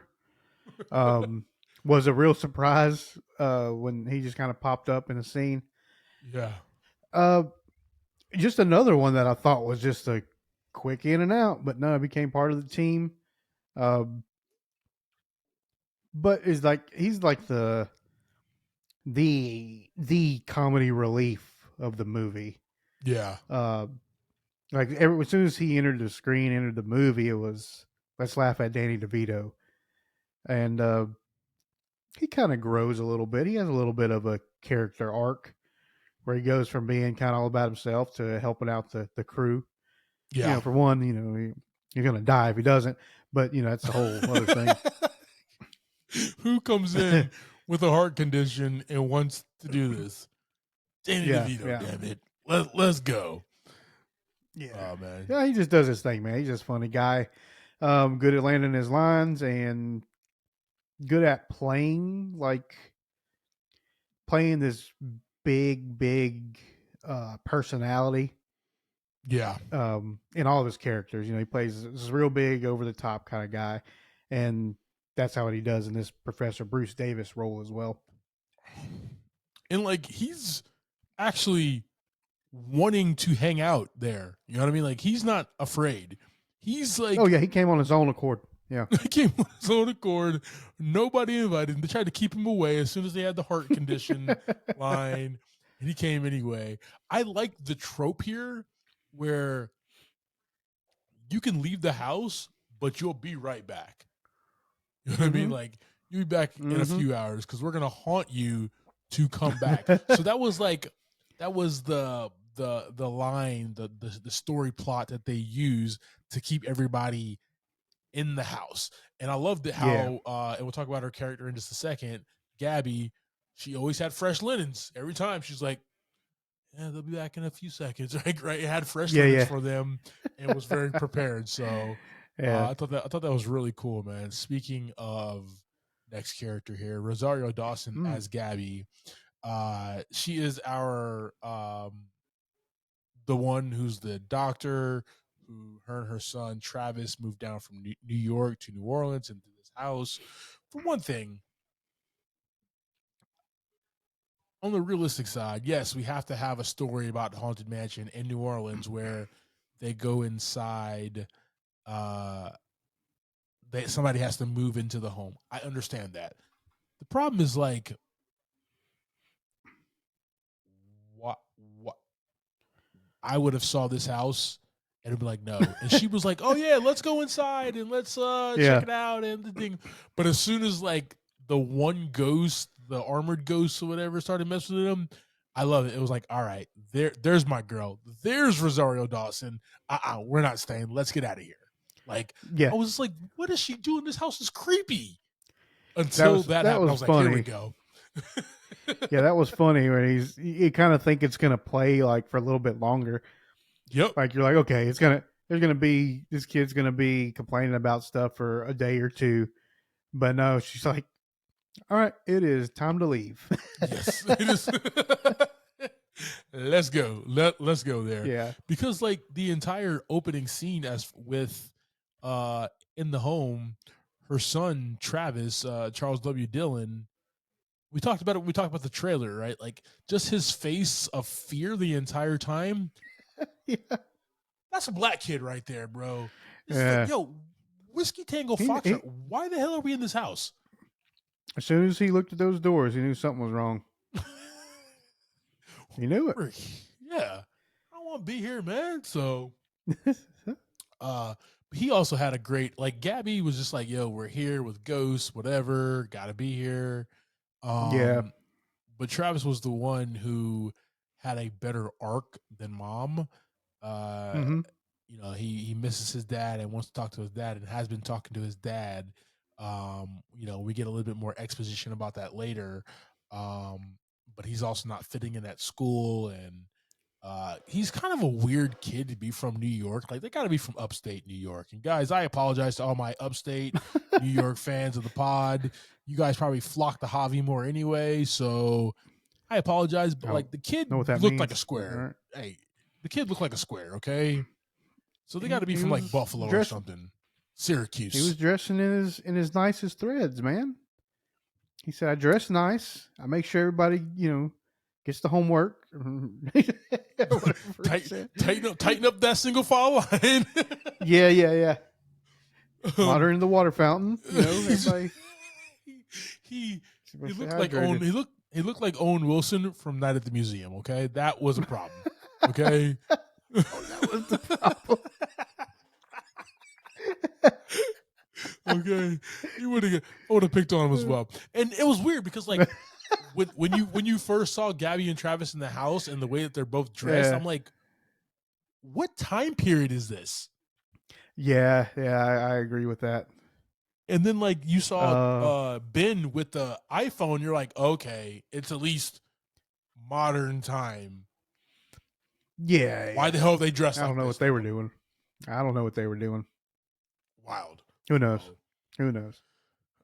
[SPEAKER 2] Was a real surprise when he just kind of popped up in the scene.
[SPEAKER 1] Yeah.
[SPEAKER 2] Just another one that I thought was just a quick in and out, but no, became part of the team. But he's like the comedy relief of the movie.
[SPEAKER 1] Yeah.
[SPEAKER 2] Like as soon as he entered the movie, it was let's laugh at Danny DeVito, and he kind of grows a little bit. He has a little bit of a character arc where he goes from being kind of all about himself to helping out the crew.
[SPEAKER 1] Yeah.
[SPEAKER 2] You know, for one, you're going to die if he doesn't, but that's a whole other thing.
[SPEAKER 1] Who comes in with a heart condition and wants to do this? Danny DeVito, damn it. Let's go.
[SPEAKER 2] Yeah.
[SPEAKER 1] Oh, man.
[SPEAKER 2] Yeah, he just does his thing, man. He's just a funny guy. Good at landing his lines and good at playing this big personality.
[SPEAKER 1] Yeah.
[SPEAKER 2] In all of his characters, he plays this real big, over the top kind of guy, and that's how he does in this Professor Bruce Davis role as well.
[SPEAKER 1] And like he's actually wanting to hang out there. You know what I mean? Like he's not afraid. He's like,
[SPEAKER 2] oh yeah, he came on his own accord. Yeah.
[SPEAKER 1] He came on his own accord. Nobody invited him. They tried to keep him away as soon as they had the heart condition line, and he came anyway. I like the trope here where you can leave the house, but you'll be right back. You know what I mean? Like, you'll be back in a few hours because we're gonna haunt you to come back. So that was the line, the story plot that they use to keep everybody in the house. And I loved it how and we'll talk about her character in just a second. Gabby, she always had fresh linens. Every time she's like, yeah, they'll be back in a few seconds. Right? It had fresh linens for them and was very prepared. So I thought that was really cool, man. Speaking of next character here, Rosario Dawson as Gabby. She is our the one who's the doctor who her and her son Travis moved down from New York to New Orleans into this house. For one thing, on the realistic side, yes, we have to have a story about the Haunted Mansion in New Orleans where they go inside. Somebody has to move into the home. I understand that. The problem is like, what? I would have saw this house and it'd be like, no. And she was like, oh yeah, let's go inside and let's check it out and the thing. But as soon as like the one ghost, the armored ghost or whatever, started messing with him, I love it. It was like, all right, there's my girl. There's Rosario Dawson. We're not staying. Let's get out of here. Like, I was just like, what is she doing? This house is creepy. Until that happened, I was
[SPEAKER 2] funny.
[SPEAKER 1] like, here we go.
[SPEAKER 2] Yeah, that was funny when you kind of think it's gonna play like for a little bit longer.
[SPEAKER 1] Yep.
[SPEAKER 2] Like you're like, okay, this kid's gonna be complaining about stuff for a day or two. But no, she's like, all right, it is time to leave.
[SPEAKER 1] Yes, it is. Let's go. Let's go there.
[SPEAKER 2] Yeah.
[SPEAKER 1] Because like the entire opening scene in the home, her son Travis, Charles W. Dillon, we talked about it. We talked about the trailer, right? Like just his face of fear the entire time.
[SPEAKER 2] Yeah.
[SPEAKER 1] That's a black kid right there, bro. Like, yo, Whiskey Tango Foxtrot, why the hell are we in this house?
[SPEAKER 2] As soon as he looked at those doors, he knew something was wrong. He knew it.
[SPEAKER 1] Yeah. I don't want to be here, man. So he also had a great, like, Gabby was just like, yo, we're here with ghosts, whatever, gotta be here. But Travis was the one who had a better arc than Mom. You know, he misses his dad and wants to talk to his dad and has been talking to his dad. You know, we get a little bit more exposition about that later. But he's also not fitting in at school, and he's kind of a weird kid to be from New York. Like, they got to be from upstate New York. And guys, I apologize to all my upstate New York fans of the pod. You guys probably flock to Javi more anyway, so I apologize. But like, the kid looked like a square. Right. Hey, the kid looked like a square. Okay, so they got to be from like Buffalo or something, Syracuse.
[SPEAKER 2] He was dressing in his nicest threads, man. He said, "I dress nice. I make sure everybody, gets the homework."
[SPEAKER 1] Tighten up that single file line.
[SPEAKER 2] Yeah. Water in the water fountain. Everybody.
[SPEAKER 1] He looked like Owen. He looked like Owen Wilson from Night at the Museum. Okay, that was a problem. Okay,
[SPEAKER 2] that was the problem.
[SPEAKER 1] Okay, I would have picked on him as well. And it was weird because like when you first saw Gabby and Travis in the house and the way that they're both dressed, I'm like, what time period is this?
[SPEAKER 2] Yeah, I agree with that.
[SPEAKER 1] And then like you saw Ben with the iPhone, you're like, okay, it's at least modern time.
[SPEAKER 2] Yeah.
[SPEAKER 1] Why the hell are they dressed?
[SPEAKER 2] I don't know what they were doing.
[SPEAKER 1] Wild.
[SPEAKER 2] Who knows? Who knows?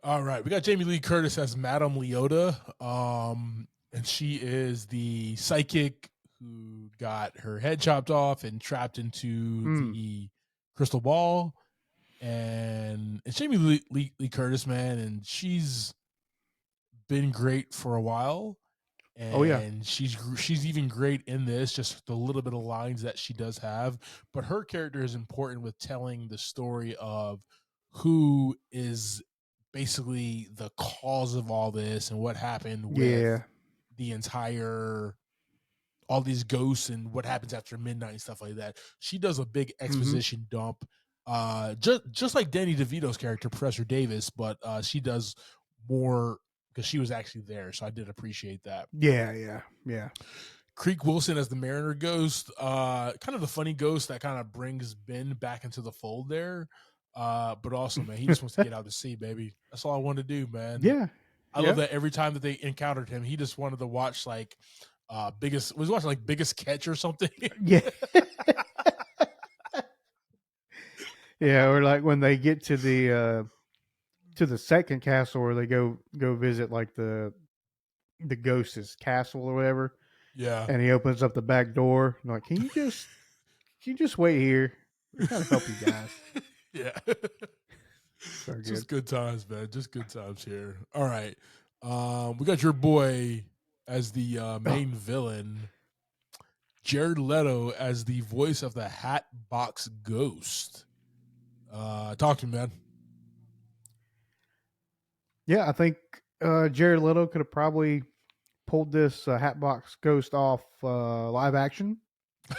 [SPEAKER 1] All right, we got Jamie Lee Curtis as Madame Leota, and she is the psychic who got her head chopped off and trapped into the crystal ball. And it's Jamie Lee Curtis, man, and she's been great for a while. And she's even great in this, just the little bit of lines that she does have. But her character is important with telling the story of who is basically the cause of all this and what happened with
[SPEAKER 2] Yeah.
[SPEAKER 1] the entire all these ghosts and what happens after midnight and stuff like that. She does a big exposition dump, just like Danny DeVito's character, Professor Davis, but she does more because she was actually there. So I did appreciate that.
[SPEAKER 2] Yeah.
[SPEAKER 1] Creek Wilson as the Mariner ghost, kind of the funny ghost that kind of brings Ben back into the fold there. But also, man, he just wants to get out to sea, baby. That's all I want to do, man.
[SPEAKER 2] Yeah.
[SPEAKER 1] I love that every time that they encountered him, he just wanted to watch like biggest catch or something.
[SPEAKER 2] Yeah. Yeah, or like when they get to the second castle where they go visit like the ghost's castle or whatever.
[SPEAKER 1] Yeah.
[SPEAKER 2] And he opens up the back door. I'm like, can you just wait here? I'm trying to help you guys.
[SPEAKER 1] Yeah.
[SPEAKER 2] So
[SPEAKER 1] Just good times, man. Just good times here. All right. We got your boy as the main villain. Jared Leto as the voice of the Hatbox Ghost. Talk to me, man.
[SPEAKER 2] Yeah, I think Jared Leto could have probably pulled this Hatbox Ghost off live action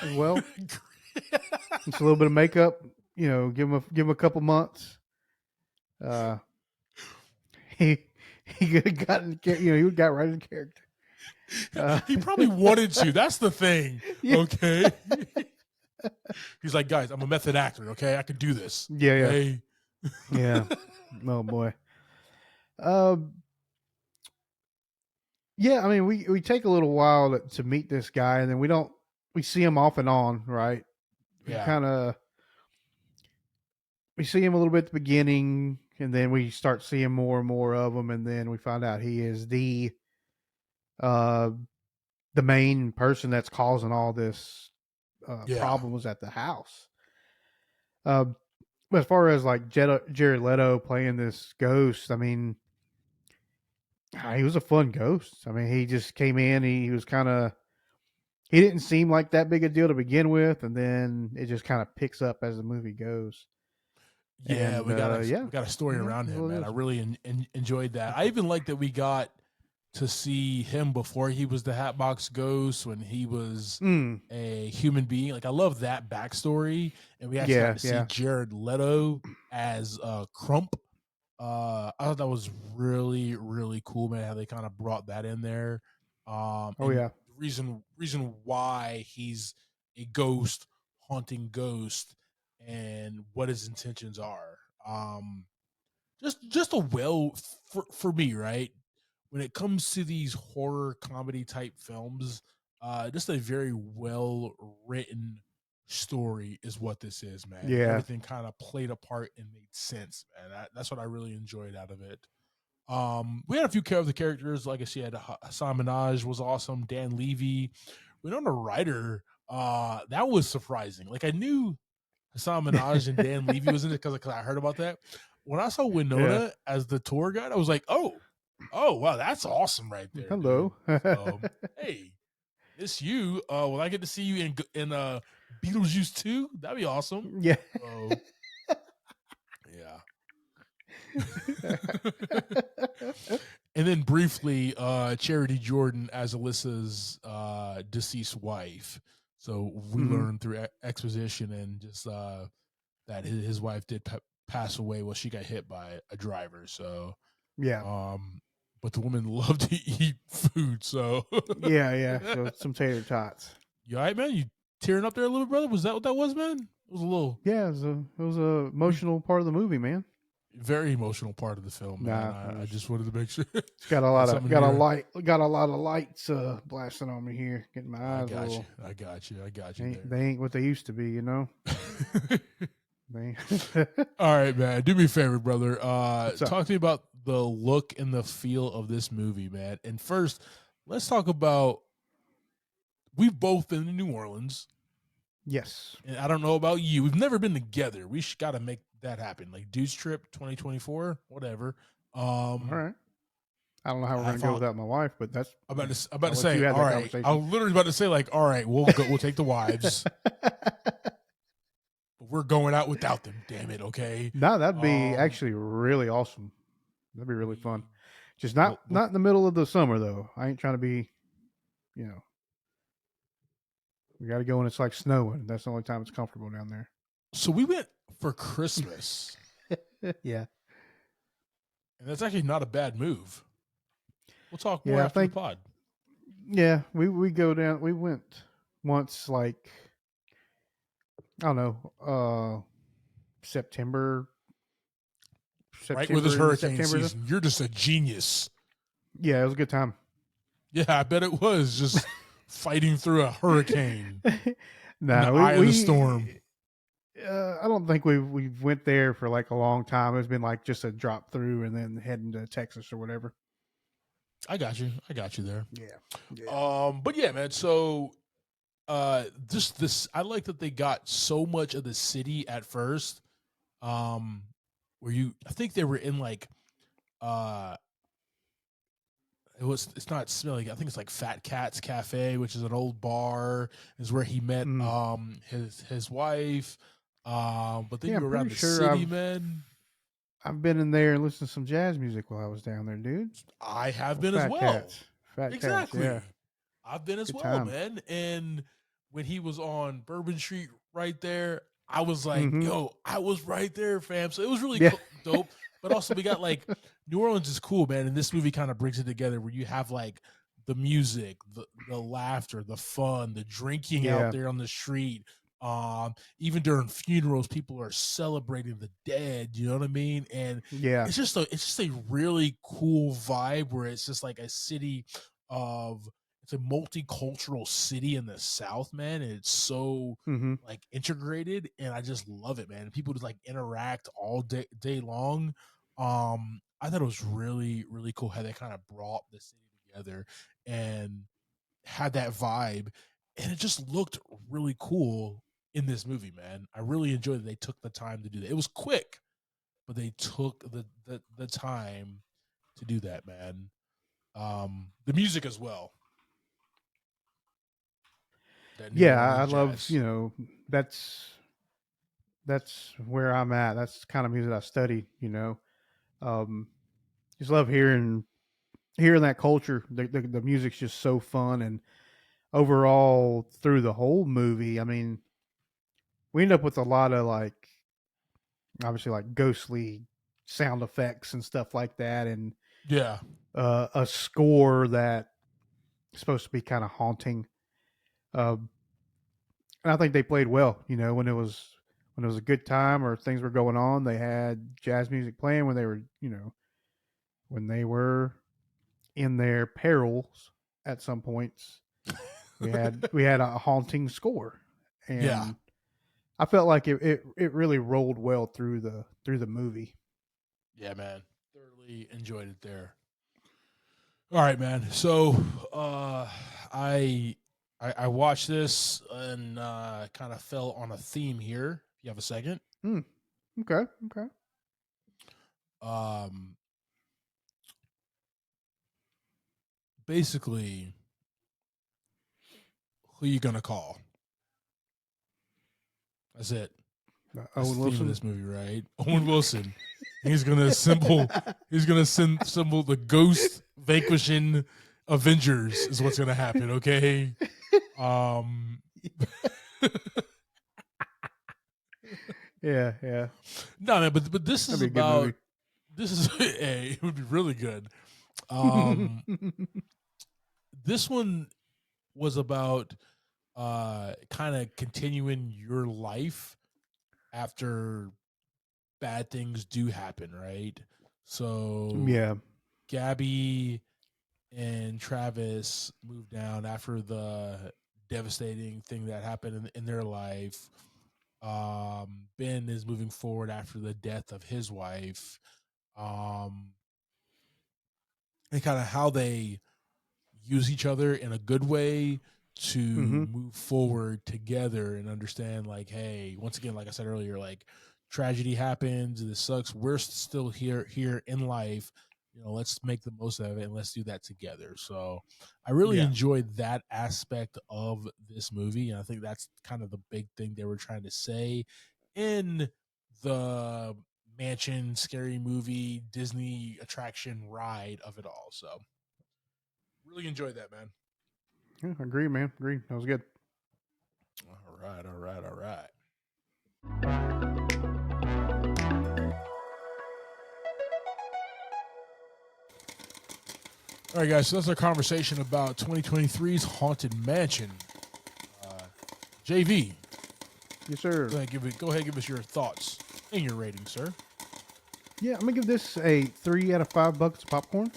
[SPEAKER 2] as well. It's a little bit of makeup, give him a couple months. He got he got right in character.
[SPEAKER 1] He probably wanted to. That's the thing.
[SPEAKER 2] Yeah.
[SPEAKER 1] Okay. He's like, guys, I'm a method actor. Okay, I can do this.
[SPEAKER 2] Yeah.
[SPEAKER 1] Okay?
[SPEAKER 2] Yeah. Oh boy. Yeah, I mean, we take a little while to meet this guy, and then we see him off and on, right?
[SPEAKER 1] Yeah.
[SPEAKER 2] We see him a little bit at the beginning, and then we start seeing more and more of him, and then we find out he is the main person that's causing all this problems at the house. But as far as like Jared Leto playing this ghost, I mean, he was a fun ghost. I mean, he just came in. He didn't seem like that big a deal to begin with, and then it just kind of picks up as the movie goes.
[SPEAKER 1] Yeah,
[SPEAKER 2] and,
[SPEAKER 1] we got a story around him, man. I really enjoyed that. I even like that we got to see him before he was the Hatbox Ghost, when he was a human being. Like, I love that backstory, and we actually got to see Jared Leto as Crump. I thought that was really, really cool, man, how they kind of brought that in there. Reason why he's a ghost haunting ghost and what his intentions are. Just a for me, right? When it comes to these horror comedy type films, just a very well written story is what this is, man.
[SPEAKER 2] Yeah.
[SPEAKER 1] Everything kind of played a part and made sense, man. That's what I really enjoyed out of it. We had a few of the characters, like I said, Hassan Minaj was awesome. Dan Levy. Winona Ryder, that was surprising. Like, I knew Hassan Minaj and Dan Levy was in it because I heard about that. When I saw Winona as the tour guide, I was like, oh wow, that's awesome right there.
[SPEAKER 2] Hello.
[SPEAKER 1] Hey, it's you. Will I get to see you in Beetlejuice 2? That'd be awesome.
[SPEAKER 2] Yeah.
[SPEAKER 1] Yeah. And then briefly, Charity Jordan as Alyssa's deceased wife. So we learned through exposition and just that his wife did pass away. Well, she got hit by a driver. So
[SPEAKER 2] yeah.
[SPEAKER 1] But the woman loved to eat food. So
[SPEAKER 2] yeah. So some tater tots.
[SPEAKER 1] You all right, man? You tearing up there a little, brother? Was that what that was, man? It was a little.
[SPEAKER 2] Yeah, it was a emotional part of the movie, man.
[SPEAKER 1] Very emotional part of the film, man. I just wanted to make sure.
[SPEAKER 2] It's got a lot of lights blasting on me here, getting my eyes.
[SPEAKER 1] I got you.
[SPEAKER 2] They ain't what they used to be,
[SPEAKER 1] All right, man. Do me a favor, brother. Talk to me about the look and the feel of this movie, man. And first, let's talk about. We've both been to New Orleans.
[SPEAKER 2] Yes.
[SPEAKER 1] And I don't know about you. We've never been together. We got to make that happen. Like Dude's Trip 2024, whatever.
[SPEAKER 2] All right. I don't know how we're going to go without my wife, but that's.
[SPEAKER 1] I'm about to say, all right. I was literally about to say, like, all right, we'll take the wives. But we're going out without them. Damn it, okay.
[SPEAKER 2] No, that'd be actually really awesome. That'd be really fun. Just not in the middle of the summer though. I ain't trying to be, you know. We got to go when it's like snowing. That's the only time it's comfortable down there.
[SPEAKER 1] So we went for Christmas.
[SPEAKER 2] Yeah.
[SPEAKER 1] And that's actually not a bad move. We'll talk more after the pod.
[SPEAKER 2] Yeah, we go down. We went once, like, I don't know, September.
[SPEAKER 1] Right with this hurricane season. You're just a genius.
[SPEAKER 2] Yeah, it was a good time.
[SPEAKER 1] Yeah, I bet it was just fighting through a hurricane.
[SPEAKER 2] No,
[SPEAKER 1] eye of the storm.
[SPEAKER 2] I don't think we went there for like a long time. It's been like just a drop through and then heading to Texas or whatever.
[SPEAKER 1] I got you there.
[SPEAKER 2] Yeah.
[SPEAKER 1] But yeah, man. So, this I like that they got so much of the city at first. I think they were in like, it's not smelling. I think it's like Fat Cat's Cafe, which is an old bar, is where he met his wife. But then you were around the city, man.
[SPEAKER 2] I've been in there and listened to some jazz music while I was down there, dude.
[SPEAKER 1] I have been as well.
[SPEAKER 2] Fat
[SPEAKER 1] exactly.
[SPEAKER 2] Cats, yeah.
[SPEAKER 1] I've been as
[SPEAKER 2] Good
[SPEAKER 1] well,
[SPEAKER 2] time.
[SPEAKER 1] man. And when he was on Bourbon Street right there, I was like, yo, I was right there, fam. So it was really dope. But also we got like New Orleans is cool, man. And this movie kind of brings it together where you have like the music, the laughter, the fun, the drinking out there on the street. Even during funerals, people are celebrating the dead. You know what I mean? And it's just a really cool vibe where it's just like a city it's a multicultural city in the South, man. And it's so like integrated, and I just love it, man. People just like interact all day long. I thought it was really, really cool how they kind of brought the city together and had that vibe, and it just looked really cool in this movie, man. I really enjoyed that they took the time to do that. It was quick, but they took the time to do that, man. The music as well.
[SPEAKER 2] I love, that's where I'm at. That's the kind of music I study, just love hearing that culture. The music's just so fun, and overall through the whole movie, I mean, we end up with a lot of like, obviously like ghostly sound effects and stuff like that, and a score that is supposed to be kind of haunting. And I think they played well. When it was a good time or things were going on, they had jazz music playing. When they were, when they were in their perils at some points, we had a haunting score, and I felt like it really rolled well through the movie.
[SPEAKER 1] Yeah, man, thoroughly enjoyed it there. All right, man. So I watched this and kind of fell on a theme here. If you have a second.
[SPEAKER 2] Okay.
[SPEAKER 1] Basically, who you gonna call? That's it. That's
[SPEAKER 2] Owen
[SPEAKER 1] the
[SPEAKER 2] Wilson.
[SPEAKER 1] theme of this movie, right? Owen Wilson. He's gonna assemble the ghost vanquishing Avengers is what's gonna happen. Okay.
[SPEAKER 2] Yeah.
[SPEAKER 1] No, man, but this is about. This is it would be really good. This one was about kind of continuing your life after bad things do happen, right? So Gabby and Travis moved down after the devastating thing that happened in their life. Ben is moving forward after the death of his wife. And kind of how they use each other in a good way to move forward together and understand, like, hey, once again, like I said earlier, like tragedy happens, this sucks. We're still here in life. Let's make the most of it and let's do that together. So I really enjoyed that aspect of this movie. And I think that's kind of the big thing they were trying to say. in the mansion, scary movie, Disney attraction ride of it all. So really enjoyed that, man.
[SPEAKER 2] Yeah, agree, man. Agree. That was good.
[SPEAKER 1] All right. All right, guys. So that's our conversation about 2023's Haunted Mansion. JV.
[SPEAKER 2] Yes, sir.
[SPEAKER 1] Go ahead and give us your thoughts and your rating, sir.
[SPEAKER 2] Yeah, I'm gonna give this a 3 out of 5 buckets of popcorn.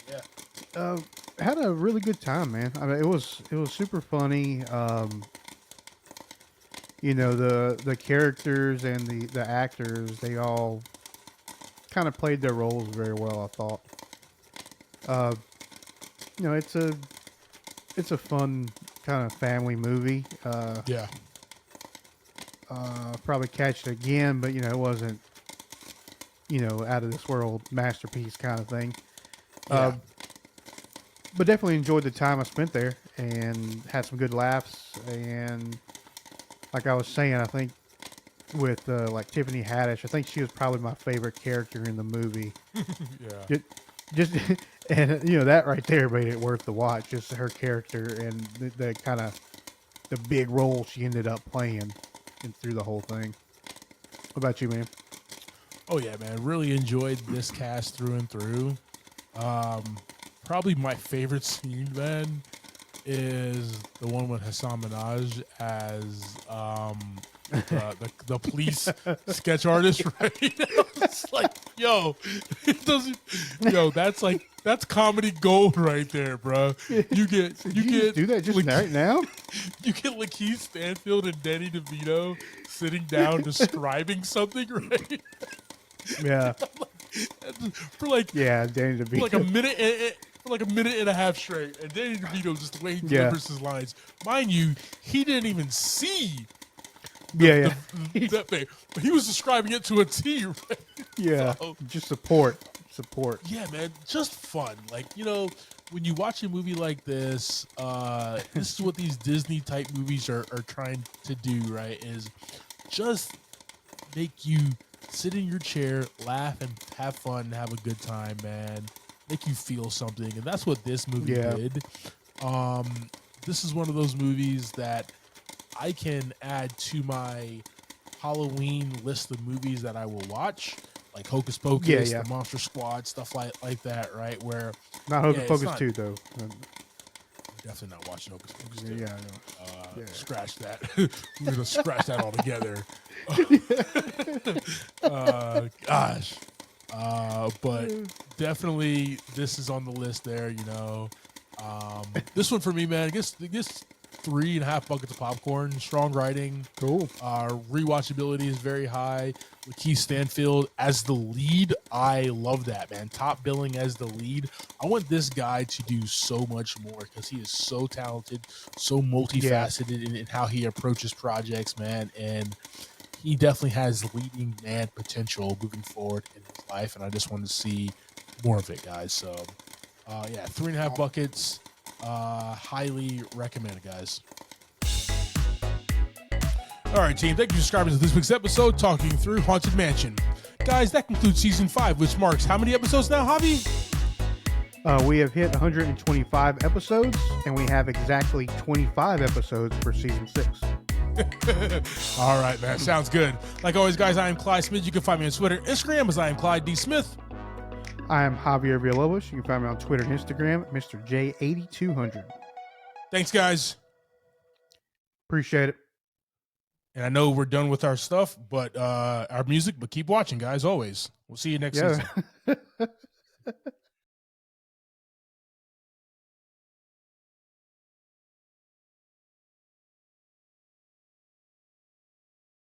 [SPEAKER 1] Yeah.
[SPEAKER 2] Had a really good time, man. I mean, it was super funny. The characters and the actors, they all kind of played their roles very well, I thought. It's a fun kind of family movie.
[SPEAKER 1] Yeah.
[SPEAKER 2] Probably catch it again, but it wasn't out of this world masterpiece kind of thing.
[SPEAKER 1] Yeah.
[SPEAKER 2] But definitely enjoyed the time I spent there and had some good laughs. And like I was saying, I think with like Tiffany Haddish, I think she was probably my favorite character in the movie.
[SPEAKER 1] Yeah.
[SPEAKER 2] Just and that right there made it worth the watch. Just her character and the kind of the big role she ended up playing through the whole thing. What about you, man?
[SPEAKER 1] Oh yeah, man. Really enjoyed this cast through and through. Probably my favorite scene, man, is the one with Hassan Minaj as the police sketch artist, right? It's like, that's comedy gold right there, bro. You get
[SPEAKER 2] do that just right now.
[SPEAKER 1] You get Lakeith Stanfield and Danny DeVito sitting down describing something, right?
[SPEAKER 2] Yeah. Danny DeVito.
[SPEAKER 1] For like a minute and a half straight, and Danny DeVito, just the way he delivers his lines. Mind you, he didn't even see that thing. But he was describing it to a T, right?
[SPEAKER 2] Yeah, just support.
[SPEAKER 1] Yeah, man, just fun. Like, when you watch a movie like this, this is what these Disney-type movies are trying to do, right? Is just make you sit in your chair, laugh, and have fun, and have a good time, man. Make you feel something, and that's what this movie did. This is one of those movies that I can add to my Halloween list of movies that I will watch, like Hocus Pocus, the Monster Squad, stuff like that, right? Where
[SPEAKER 2] not Hocus Pocus 2, though.
[SPEAKER 1] Definitely not watching Hocus Pocus 2.
[SPEAKER 2] Yeah, I know.
[SPEAKER 1] Scratch that. We're gonna scratch that altogether. Gosh. But definitely this is on the list there, This one for me, man, I guess 3.5 buckets of popcorn. Strong writing.
[SPEAKER 2] Cool.
[SPEAKER 1] Rewatchability is very high. Lakeith Stanfield as the lead. I love that, man. Top billing as the lead. I want this guy to do so much more because he is so talented, so multifaceted in how he approaches projects, man. And he definitely has leading man potential moving forward in his life. And I just want to see more of it, guys. So, 3.5 buckets. Highly recommend it, guys. All right, team. Thank you for subscribing to this week's episode, talking through Haunted Mansion. Guys, that concludes season 5, which marks how many episodes now, Javi?
[SPEAKER 2] We have hit 125 episodes, and we have exactly 25 episodes for season 6.
[SPEAKER 1] All right, man. Sounds good. Like always, guys, I am Clyde Smith. You can find me on Twitter, Instagram, as I am Clyde D. Smith.
[SPEAKER 2] I am Javier Villalobos. You can find me on Twitter and Instagram, Mr. J8200.
[SPEAKER 1] Thanks, guys.
[SPEAKER 2] Appreciate it.
[SPEAKER 1] And I know we're done with our stuff, but our music, but keep watching, guys, always. We'll see you next season.